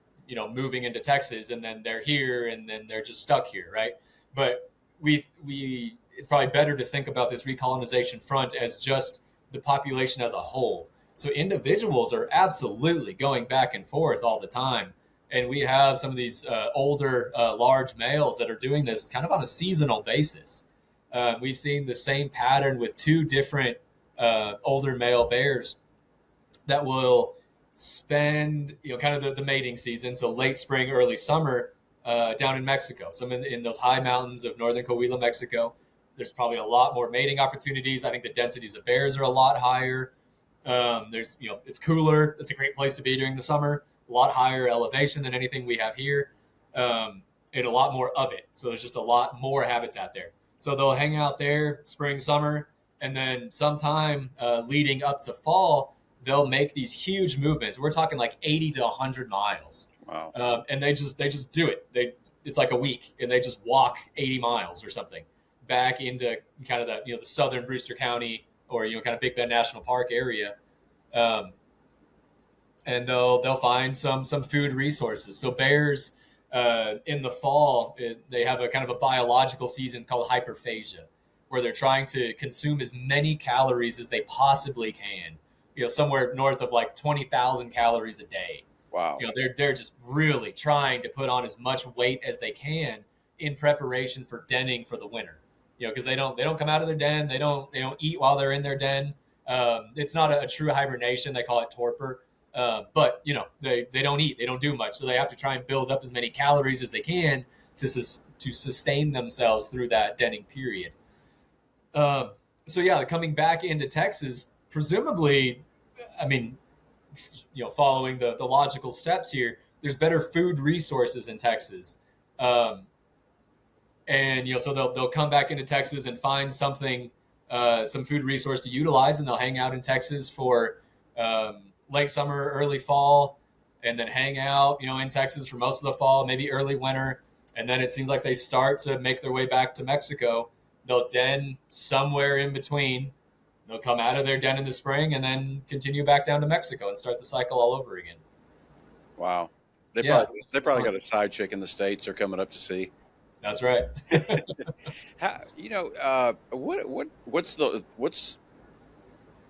moving into Texas, and then they're here, and then they're just stuck here, right? But it's probably better to think about this recolonization front as just the population as a whole. So individuals are absolutely going back and forth all the time. And we have some of these older, large males that are doing this kind of on a seasonal basis. We've seen the same pattern with two different older male bears that will spend, kind of the mating season, so late spring, early summer, down in Mexico. So in those high mountains of northern Coahuila, Mexico. There's probably a lot more mating opportunities. I think the densities of bears are a lot higher. There's, it's cooler. It's a great place to be during the summer. A lot higher elevation than anything we have here, and a lot more of it. So there's just a lot more habitat there. So they'll hang out there spring, summer, and then sometime leading up to fall, they'll make these huge movements. We're talking like 80 to 100 miles. Wow. And they just do it. It's like a week, and they just walk 80 miles or something back into kind of the southern Brewster County or kind of Big Bend National Park area. And they'll find some food resources. So bears in the fall, they have a kind of a biological season called hyperphagia, where they're trying to consume as many calories as they possibly can. Somewhere north of like 20,000 calories a day. Wow. They're just really trying to put on as much weight as they can in preparation for denning for the winter. Because they don't come out of their den. They don't eat while they're in their den. It's not a true hibernation. They call it torpor. But they don't eat. They don't do much. So they have to try and build up as many calories as they can to sustain themselves through that denning period. So coming back into Texas, presumably, I mean, following the logical steps here, there's better food resources in Texas. And so they'll come back into Texas and find something, some food resource to utilize, and they'll hang out in Texas for late summer, early fall, and then hang out in Texas for most of the fall, maybe early winter, and then it seems like they start to make their way back to Mexico. They'll den somewhere in between. They'll come out of their den in the spring and then continue back down to Mexico and start the cycle all over again. Wow. They probably fun. got a side chick in the States they're coming up to see. That's right.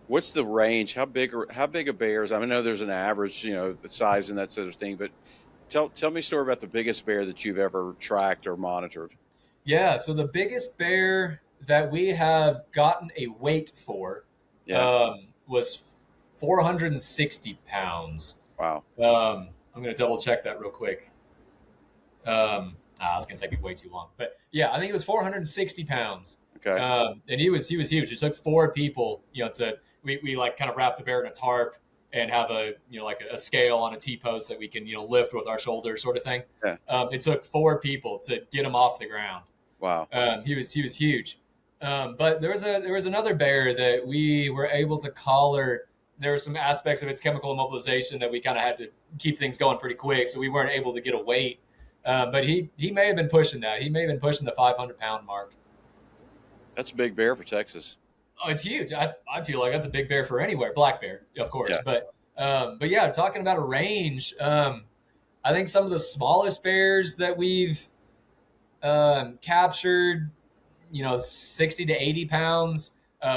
What's the range? How big are bears? I know there's an average, the size and that sort of thing, but tell me a story about the biggest bear that you've ever tracked or monitored. Yeah, so the biggest bear that we have gotten a weight for was 460 pounds. Wow. I'm going to double check that real quick. I was going to take way too long, but yeah, I think it was 460 pounds. Okay. And he was huge. It took 4 people, we like kind of wrap the bear in a tarp and have a scale on a T-post that we can, lift with our shoulders sort of thing. Yeah. It took 4 people to get him off the ground. Wow. He was huge. But there was another bear that we were able to collar. There were some aspects of its chemical immobilization that we kind of had to keep things going pretty quick, so we weren't able to get a weight. But he may have been pushing that. He may have been pushing the 500-pound mark. That's a big bear for Texas. Oh, it's huge. I feel like that's a big bear for anywhere. Black bear, of course. Yeah. But yeah, talking about a range, I think some of the smallest bears that we've captured, 60 to 80 pounds.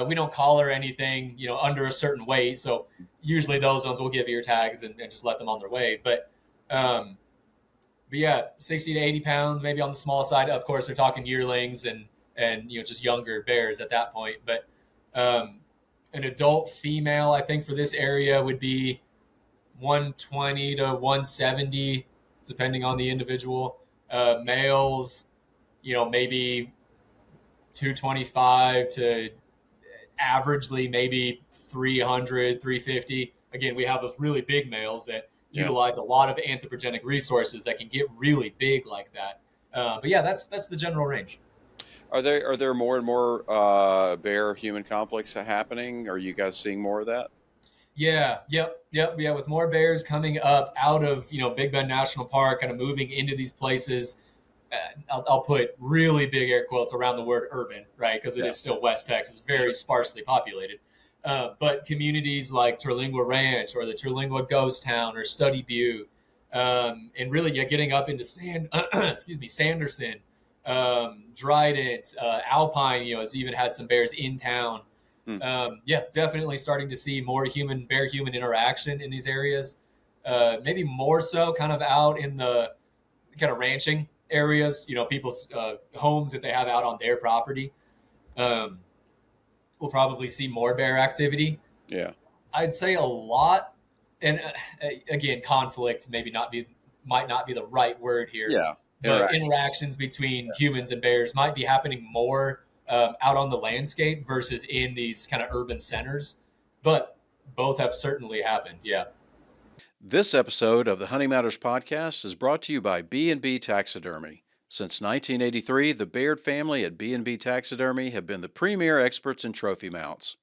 We don't collar anything, under a certain weight. So usually those ones will give ear tags and just let them on their way. But yeah, 60 to 80 pounds, maybe on the small side. Of course, they're talking yearlings and just younger bears at that point. But an adult female, I think for this area would be 120 to 170, depending on the individual. Males, maybe 225 to averagely maybe 300, 350. Again, we have those really big males that utilize a lot of anthropogenic resources that can get really big like that. But yeah, that's the general range. Are there more and more bear human conflicts happening? Are you guys seeing more of that? Yeah. Yep. Yeah. With more bears coming up out of, Big Bend National Park, kind of moving into these places. I'll put really big air quotes around the word urban, right? Because it is still West Texas, very sparsely populated. But communities like Terlingua Ranch or the Terlingua Ghost Town or Study Butte, and really getting up into Sanderson, Dryden, Alpine, has even had some bears in town. Definitely starting to see more bear-human interaction in these areas. Maybe more so kind of out in the kind of ranching areas, people's homes that they have out on their property. We'll probably see more bear activity. Yeah. I'd say a lot. And again, conflict might not be the right word here. Yeah. But interactions between humans and bears might be happening more out on the landscape versus in these kind of urban centers. But both have certainly happened. Yeah. This episode of the Hunting Matters podcast is brought to you by B&B Taxidermy. Since 1983, the Baird family at B&B Taxidermy have been the premier experts in trophy mounts.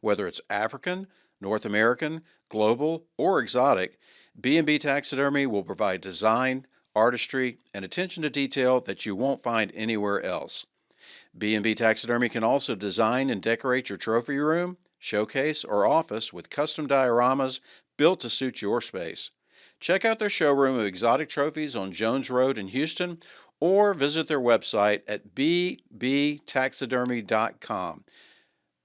Whether it's African, North American, global, or exotic, B&B Taxidermy will provide design, artistry, and attention to detail that you won't find anywhere else. B&B Taxidermy can also design and decorate your trophy room, showcase, or office with custom dioramas built to suit your space. Check out their showroom of exotic trophies on Jones Road in Houston or visit their website at bbtaxidermy.com.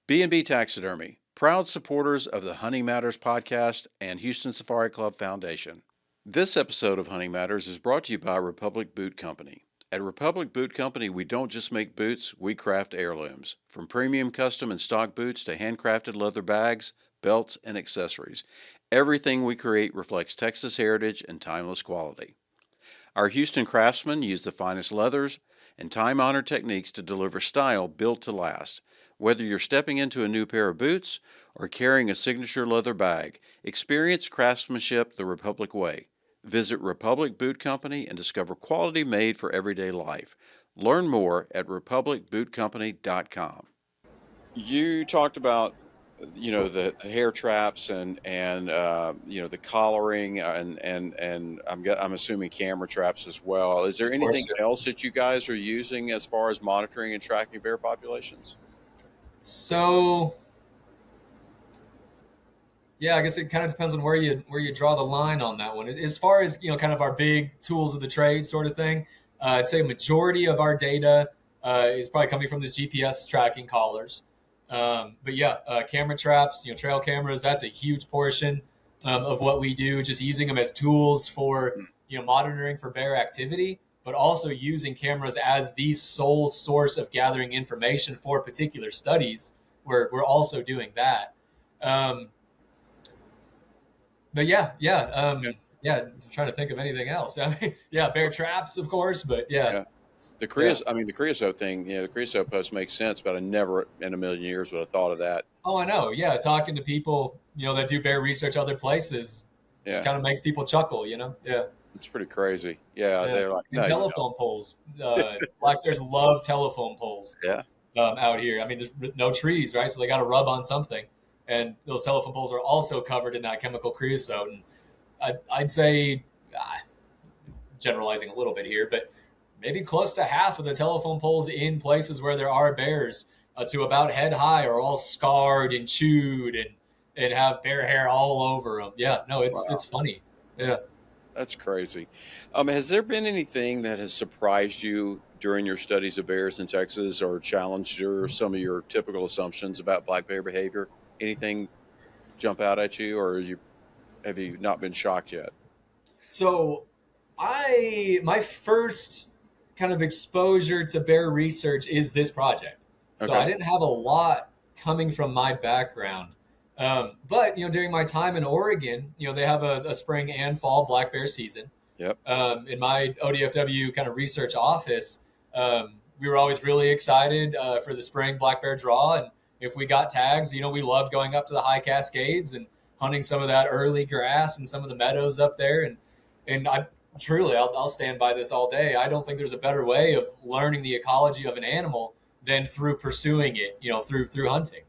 B&B Taxidermy, proud supporters of the Hunting Matters podcast and Houston Safari Club Foundation. This episode of Hunting Matters is brought to you by Republic Boot Company. At Republic Boot Company, we don't just make boots, we craft heirlooms. From premium custom and stock boots to handcrafted leather bags, belts, and accessories. Everything we create reflects Texas heritage and timeless quality. Our Houston craftsmen use the finest leathers and time-honored techniques to deliver style built to last. Whether you're stepping into a new pair of boots or carrying a signature leather bag, experience craftsmanship the Republic way. Visit Republic Boot Company and discover quality made for everyday life. Learn more at republicbootcompany.com. You talked about, the hair traps and the collaring and I'm assuming camera traps as well. Is there anything else that you guys are using as far as monitoring and tracking bear populations? So, yeah, I guess it kind of depends on where you draw the line on that one. As far as, kind of our big tools of the trade sort of thing, I'd say a majority of our data is probably coming from this GPS tracking collars. But yeah, camera traps, trail cameras, that's a huge portion of what we do, just using them as tools for, monitoring for bear activity, but also using cameras as the sole source of gathering information for particular studies. We're also doing that. But yeah. I'm trying to think of anything else. I mean, yeah, bear traps, of course, but yeah. The creosote thing, the creosote post makes sense, but I never in a million years would have thought of that. Oh, I know. Yeah. Talking to people, that do bear research other places just kind of makes people chuckle, Yeah. It's pretty crazy. Yeah. They're like, and telephone poles. Black bears love telephone poles. Yeah. Out here. I mean, there's no trees, right? So they got to rub on something. And those telephone poles are also covered in that chemical creosote. And I'd say, generalizing a little bit here, but maybe close to half of the telephone poles in places where there are bears to about head high are all scarred and chewed and have bear hair all over them. Yeah, no, it's funny. Yeah. That's crazy. Has there been anything that has surprised you during your studies of bears in Texas or challenged some of your typical assumptions about black bear behavior? Anything jump out at you, or have you not been shocked yet? So my first kind of exposure to bear research is this project. So I didn't have a lot coming from my background. But, during my time in Oregon, they have a spring and fall black bear season. Yep. In my ODFW kind of research office, we were always really excited for the spring black bear draw. And if we got tags, we loved going up to the high Cascades and hunting some of that early grass and some of the meadows up there. And I truly, I'll stand by this all day. I don't think there's a better way of learning the ecology of an animal than through pursuing it, through hunting.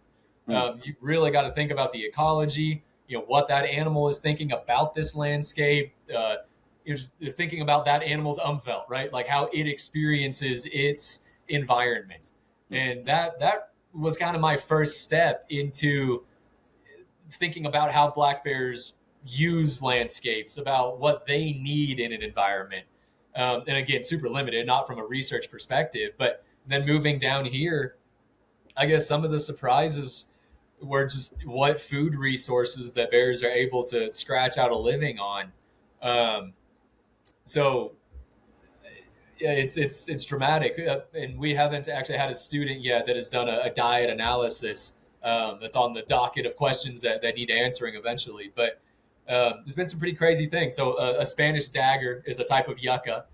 You really got to think about the ecology, what that animal is thinking about this landscape. You're thinking about that animal's umfelt, right? Like how it experiences its environment. And that was kind of my first step into thinking about how black bears use landscapes, about what they need in an environment. And again, super limited, not from a research perspective, but then moving down here, I guess some of the surprises were just what food resources that bears are able to scratch out a living on. So yeah, it's dramatic. And we haven't actually had a student yet that has done a diet analysis that's on the docket of questions that need answering eventually. But there's been some pretty crazy things. So a Spanish dagger is a type of yucca.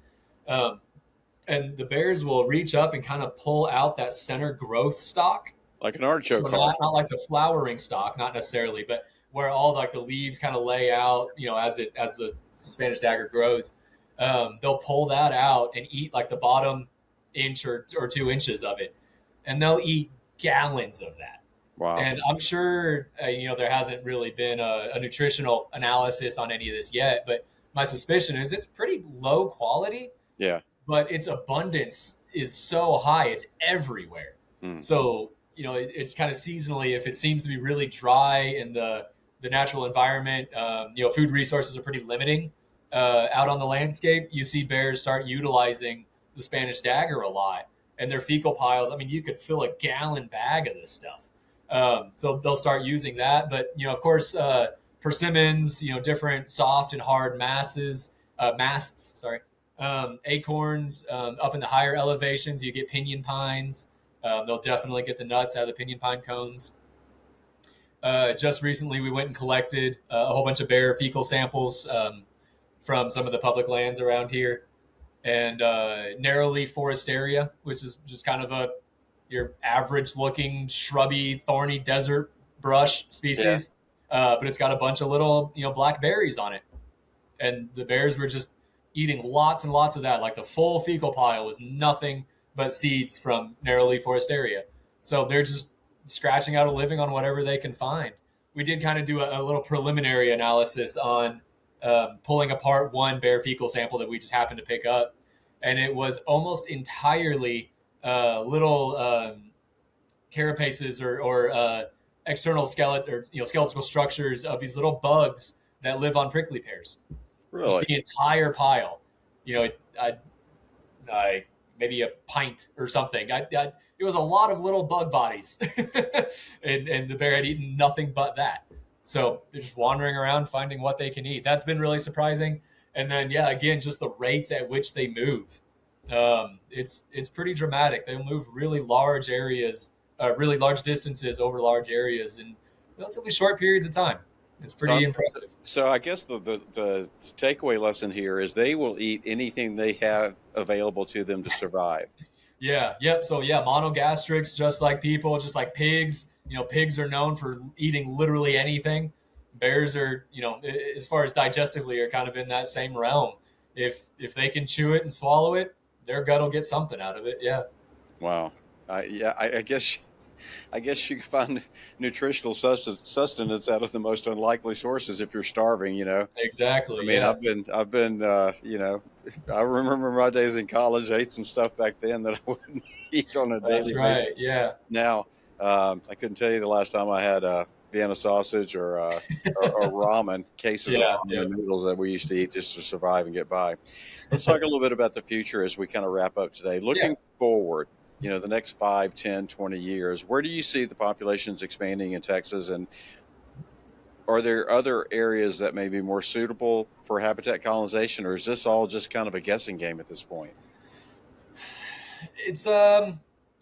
And the bears will reach up and kind of pull out that center growth stalk. Like an artichoke. So not like the flowering stalk, not necessarily, but where all like the leaves kind of lay out, as the Spanish dagger grows. They'll pull that out and eat like the bottom inch or 2 inches of it. And they'll eat gallons of that. Wow. And I'm sure, there hasn't really been a nutritional analysis on any of this yet, but my suspicion is it's pretty low quality. Yeah. But its abundance is so high, it's everywhere. So, it's kind of seasonally, if it seems to be really dry in the natural environment, food resources are pretty limiting out on the landscape. You see bears start utilizing the Spanish dagger a lot, and their fecal piles. I mean, you could fill a gallon bag of this stuff. So they'll start using that. But, of course, persimmons, different soft and hard masts, acorns, up in the higher elevations, you get pinyon pines. They'll definitely get the nuts out of the pinyon pine cones. Just recently, we went and collected a whole bunch of bear fecal samples from some of the public lands around here. And narrow leaf forest area, which is just kind of your average looking shrubby, thorny desert brush species. But it's got a bunch of little, black berries on it. And the bears were just eating lots and lots of that. Like the full fecal pile was nothing but seeds from narrow-leaf forestaria. So they're just scratching out a living on whatever they can find. We did kind of do a little preliminary analysis on pulling apart one bear fecal sample that we just happened to pick up. And it was almost entirely little carapaces or external skeletal structures of these little bugs that live on prickly pears. Really? Just the entire pile. Maybe a pint or something. It was a lot of little bug bodies, and the bear had eaten nothing but that. So they're just wandering around finding what they can eat. That's been really surprising. And then, again, just the rates at which they move. It's pretty dramatic. They'll move really large areas, really large distances over large areas in relatively short periods of time. It's pretty impressive. So I guess the takeaway lesson here is they will eat anything they have available to them to survive. Yep. So monogastrics, just like people, just like pigs. Pigs are known for eating literally anything. Bears are, as far as digestively, are kind of in that same realm. If they can chew it and swallow it, their gut will get something out of it. Yeah. Wow. I guess you can find nutritional sustenance out of the most unlikely sources if you're starving, Exactly. I mean, I've been, I remember my days in college. I ate some stuff back then that I wouldn't eat on a daily basis. That's right. Yeah. Now, I couldn't tell you the last time I had Vienna sausage or ramen, cases of ramen noodles that we used to eat just to survive and get by. Let's talk a little bit about the future as we kind of wrap up today. Looking forward, the next 5, 10, 20 years, where do you see the populations expanding in Texas? And are there other areas that may be more suitable for habitat colonization, or is this all just kind of a guessing game at this point? It's a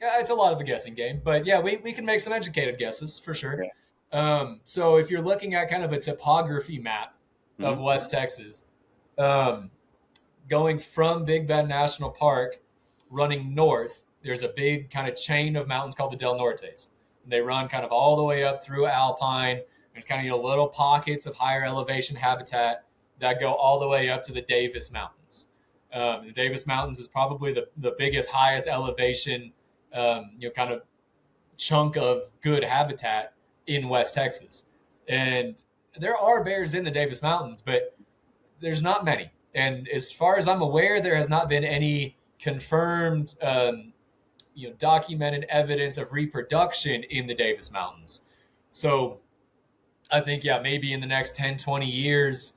lot of a guessing game, but we can make some educated guesses for sure. Yeah. So if you're looking at kind of a topography map of West Texas, going from Big Bend National Park, running north, there's a big kind of chain of mountains called the Del Nortes. They run kind of all the way up through Alpine. There's kind of little pockets of higher elevation habitat that go all the way up to the Davis Mountains. The Davis Mountains is probably the biggest, highest elevation, kind of chunk of good habitat in West Texas. And there are bears in the Davis Mountains, but there's not many. And as far as I'm aware, there has not been any confirmed, documented evidence of reproduction in the Davis Mountains. So I think, maybe in the next 10, 20 years,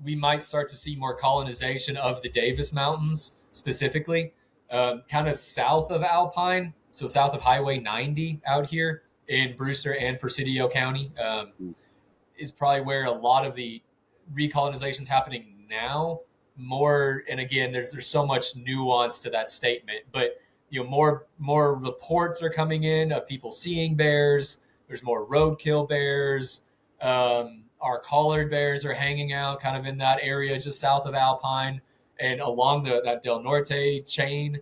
we might start to see more colonization of the Davis Mountains specifically, kind of south of Alpine. So south of Highway 90 out here in Brewster and Presidio County is probably where a lot of the recolonization is happening now. More, and again, there's so much nuance to that statement, but more reports are coming in of people seeing bears. There's more roadkill bears. Our collared bears are hanging out kind of in that area just south of Alpine and along that Del Norte chain,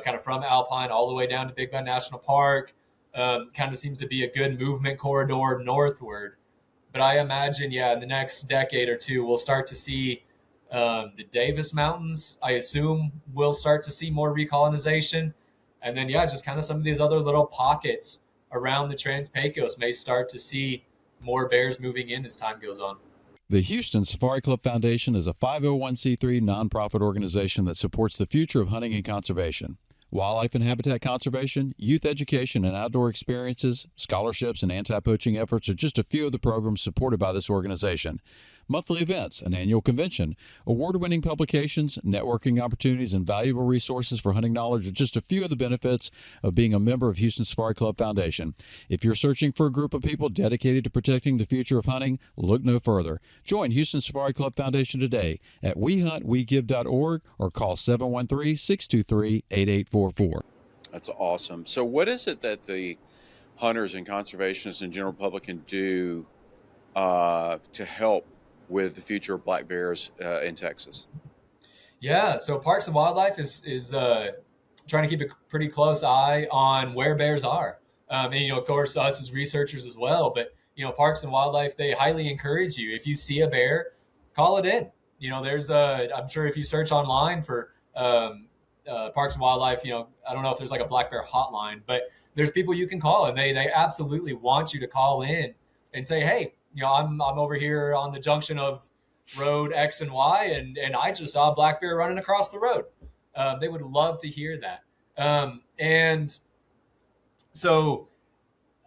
kind of from Alpine all the way down to Big Bend National Park. Kind of seems to be a good movement corridor northward. But I imagine, in the next decade or two, we'll start to see the Davis Mountains. I assume we'll start to see more recolonization. And then, just kind of some of these other little pockets around the Trans-Pecos may start to see more bears moving in as time goes on. The Houston Safari Club Foundation is a 501c3 nonprofit organization that supports the future of hunting and conservation. Wildlife and habitat conservation, youth education and outdoor experiences, scholarships, and anti-poaching efforts are just a few of the programs supported by this organization. Monthly events, an annual convention, award-winning publications, networking opportunities, and valuable resources for hunting knowledge are just a few of the benefits of being a member of Houston Safari Club Foundation. If you're searching for a group of people dedicated to protecting the future of hunting, look no further. Join Houston Safari Club Foundation today at WeHuntWeGive.org or call 713-623-8844. That's awesome. So what is it that the hunters and conservationists and general public can do to help with the future of black bears in Texas? So Parks and Wildlife is trying to keep a pretty close eye on where bears are. And, of course, us as researchers as well. But, Parks and Wildlife, they highly encourage you. If you see a bear, call it in. I'm sure if you search online for Parks and Wildlife, I don't know if there's like a black bear hotline, but there's people you can call, and they absolutely want you to call in and say, hey, I'm over here on the junction of road X and Y, and I just saw a black bear running across the road. They would love to hear that. And so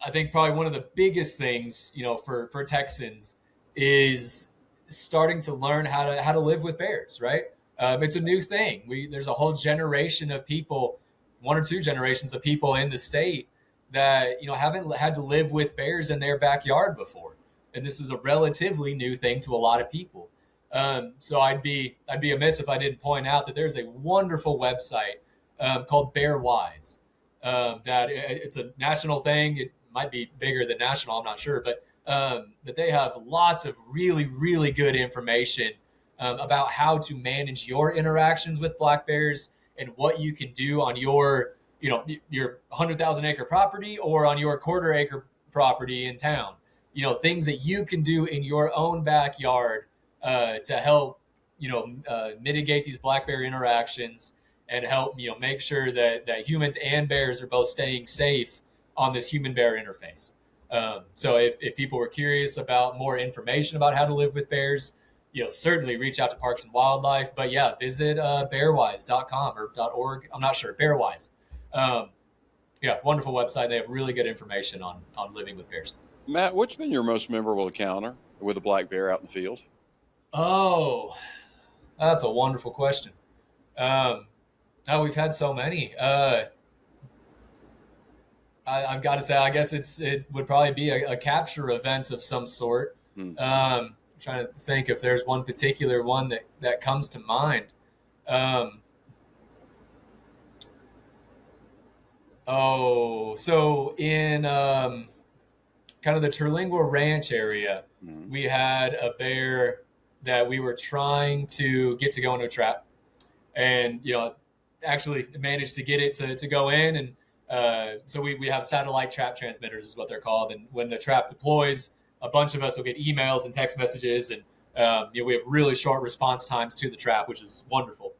I think probably one of the biggest things, for Texans is starting to learn how to live with bears, right? It's a new thing. There's a whole generation of people, 1 or 2 generations of people in the state that, haven't had to live with bears in their backyard before. And this is a relatively new thing to a lot of people. So I'd be amiss if I didn't point out that there's a wonderful website called Bear Wise. That it's a national thing. It might be bigger than national, I'm not sure, but they have lots of really, really good information about how to manage your interactions with black bears and what you can do on your 100,000 acre property or on your quarter acre property in town. Things that you can do in your own backyard to help, mitigate these black bear interactions and help, make sure that humans and bears are both staying safe on this human bear interface. So if people were curious about more information about how to live with bears, certainly reach out to Parks and Wildlife. But yeah, visit bearwise.com or .org. I'm not sure. Bearwise. Wonderful website. They have really good information on living with bears. Matt, what's been your most memorable encounter with a black bear out in the field? Oh, that's a wonderful question. We've had so many. I've got to say, I guess it would probably be a capture event of some sort. Trying to think if there's one particular one that comes to mind. So in kind of the Terlingua Ranch area, we had a bear that we were trying to get to go into a trap, and actually managed to get it to go in. And so we have satellite trap transmitters is what they're called, and when the trap deploys, a bunch of us will get emails and text messages, and we have really short response times to the trap, which is wonderful.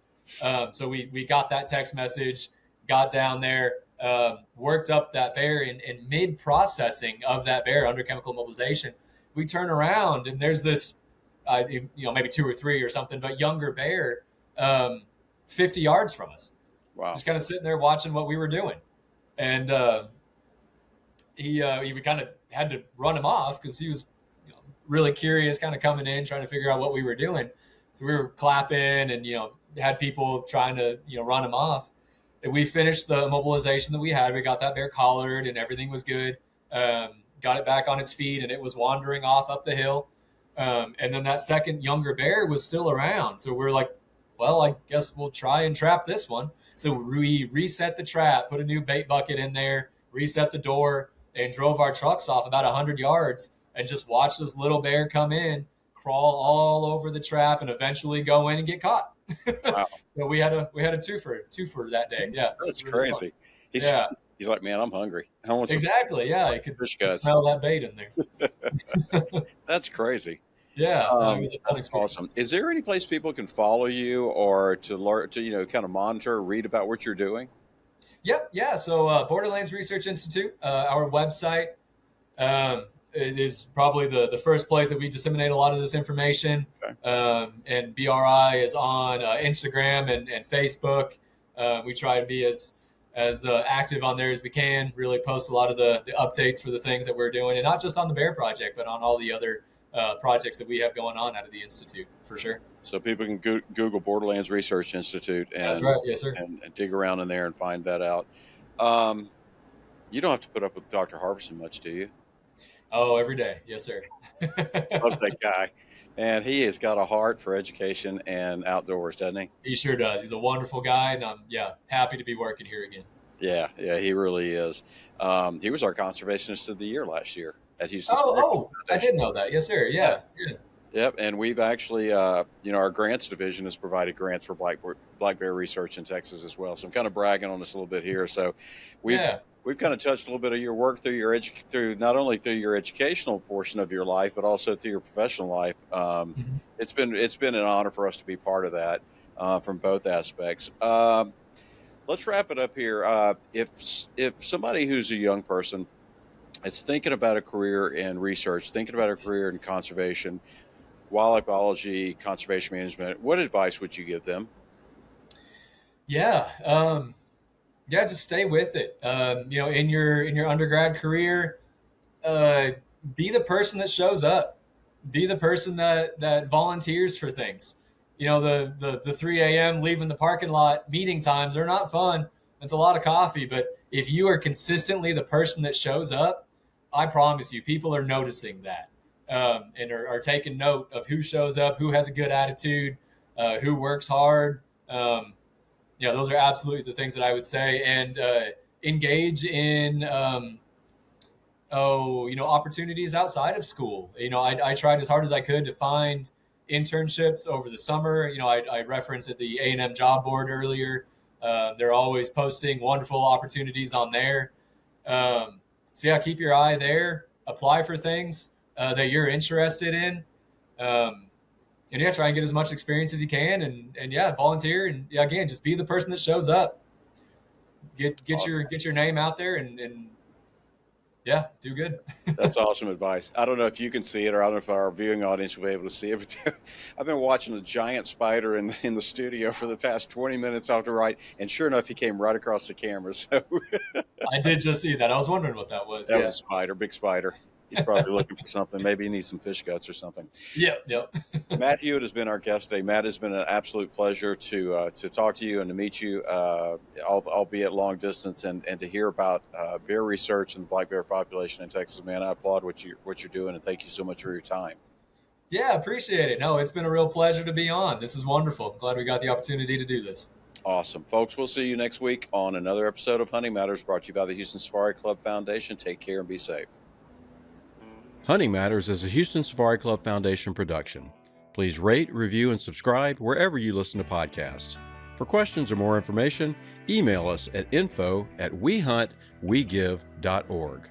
So we got that text message, got down there, worked up that bear, in mid-processing of that bear under chemical immobilization, we turn around and there's this, maybe 2 or 3 or something, but younger bear, 50 yards from us. Wow. Just kind of sitting there watching what we were doing. And we kind of had to run him off because he was really curious, kind of coming in, trying to figure out what we were doing. So we were clapping and, had people trying to, run him off. And we finished the immobilization that we had. We got that bear collared and everything was good. Got it back on its feet and it was wandering off up the hill. And then that second younger bear was still around. So we're like, well, I guess we'll try and trap this one. So we reset the trap, put a new bait bucket in there, reset the door, and drove our trucks off about 100 yards and just watched this little bear come in, crawl all over the trap, and eventually go in and get caught. Wow. So we had a twofer that day. Yeah, that's really crazy. He's like, man, I'm hungry. I want exactly. Yeah, you could smell that bait in there. That's crazy. Yeah, it was a fun experience. Awesome. Is there any place people can follow you or to learn, to kind of monitor, or read about what you're doing? Yep. Yeah. So Borderlands Research Institute, our website is probably the first place that we disseminate a lot of this information. Okay. And BRI is on Instagram and Facebook. We try to be as active on there as we can, really post a lot of the updates for the things that we're doing, and not just on the Bear Project, but on all the other projects that we have going on out of the Institute, for sure. So people can Google Borderlands Research Institute and, that's right. Yes, sir. And dig around in there and find that out. You don't have to put up with Dr. Harbison much, do you? Oh, every day. Yes, sir. Love that guy. And he has got a heart for education and outdoors, doesn't he? He sure does. He's a wonderful guy, and I'm happy to be working here again. Yeah, he really is. He was our Conservationist of the Year last year at Houston. Oh, I did know that. Yes, sir. Yeah. Yep, and we've actually, our grants division has provided grants for black bear research in Texas as well. So I'm kind of bragging on this a little bit here. So we've kind of touched a little bit of your work through not only through your educational portion of your life, but also through your professional life. It's been an honor for us to be part of that from both aspects. Let's wrap it up here. If somebody who's a young person is thinking about a career in research, thinking about a career in conservation, wildlife biology, conservation management, what advice would you give them? Just stay with it. In your undergrad career, be the person that shows up, be the person that volunteers for things. The 3 a.m. leaving the parking lot meeting times are not fun. It's a lot of coffee, but if you are consistently the person that shows up, I promise you, people are noticing that. And are taking note of who shows up, who has a good attitude, who works hard. Those are absolutely the things that I would say. And engage in, opportunities outside of school. I tried as hard as I could to find internships over the summer. I referenced at the A&M job board earlier. They're always posting wonderful opportunities on there. Keep your eye there. Apply for things that you're interested in, try and get as much experience as you can, and volunteer, and again, just be the person that shows up. Get Awesome. your name out there, and do good. That's awesome advice. I don't know if you can see it, or I don't know if our viewing audience will be able to see it, but I've been watching a giant spider in the studio for the past 20 minutes off to right, and sure enough, he came right across the camera. So I did just see that. I was wondering what that was. That was a spider, big spider. He's probably looking for something. Maybe he needs some fish guts or something. Yep. Matt Hewitt has been our guest today. Matt, it's been an absolute pleasure to talk to you and to meet you, albeit long distance, and to hear about bear research and the black bear population in Texas. Man, I applaud what you're doing, and thank you so much for your time. Yeah, appreciate it. No, it's been a real pleasure to be on. This is wonderful. I'm glad we got the opportunity to do this. Awesome. Folks, we'll see you next week on another episode of Hunting Matters, brought to you by the Houston Safari Club Foundation. Take care and be safe. Hunting Matters is a Houston Safari Club Foundation production. Please rate, review, and subscribe wherever you listen to podcasts. For questions or more information, email us at info@wehuntwegive.org.